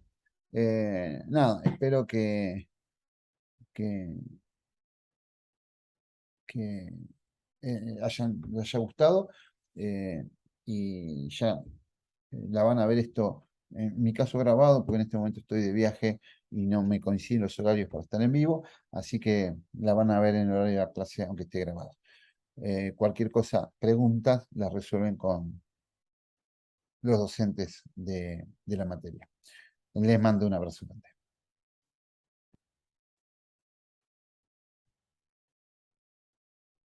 nada, espero que, que les haya gustado y ya la van a ver esto, en mi caso grabado, porque en este momento estoy de viaje y no me coinciden los horarios para estar en vivo, así que la van a ver en el horario de la clase, aunque esté grabado. Cualquier cosa, preguntas, las resuelven con los docentes de la materia. Les mando un abrazo grande.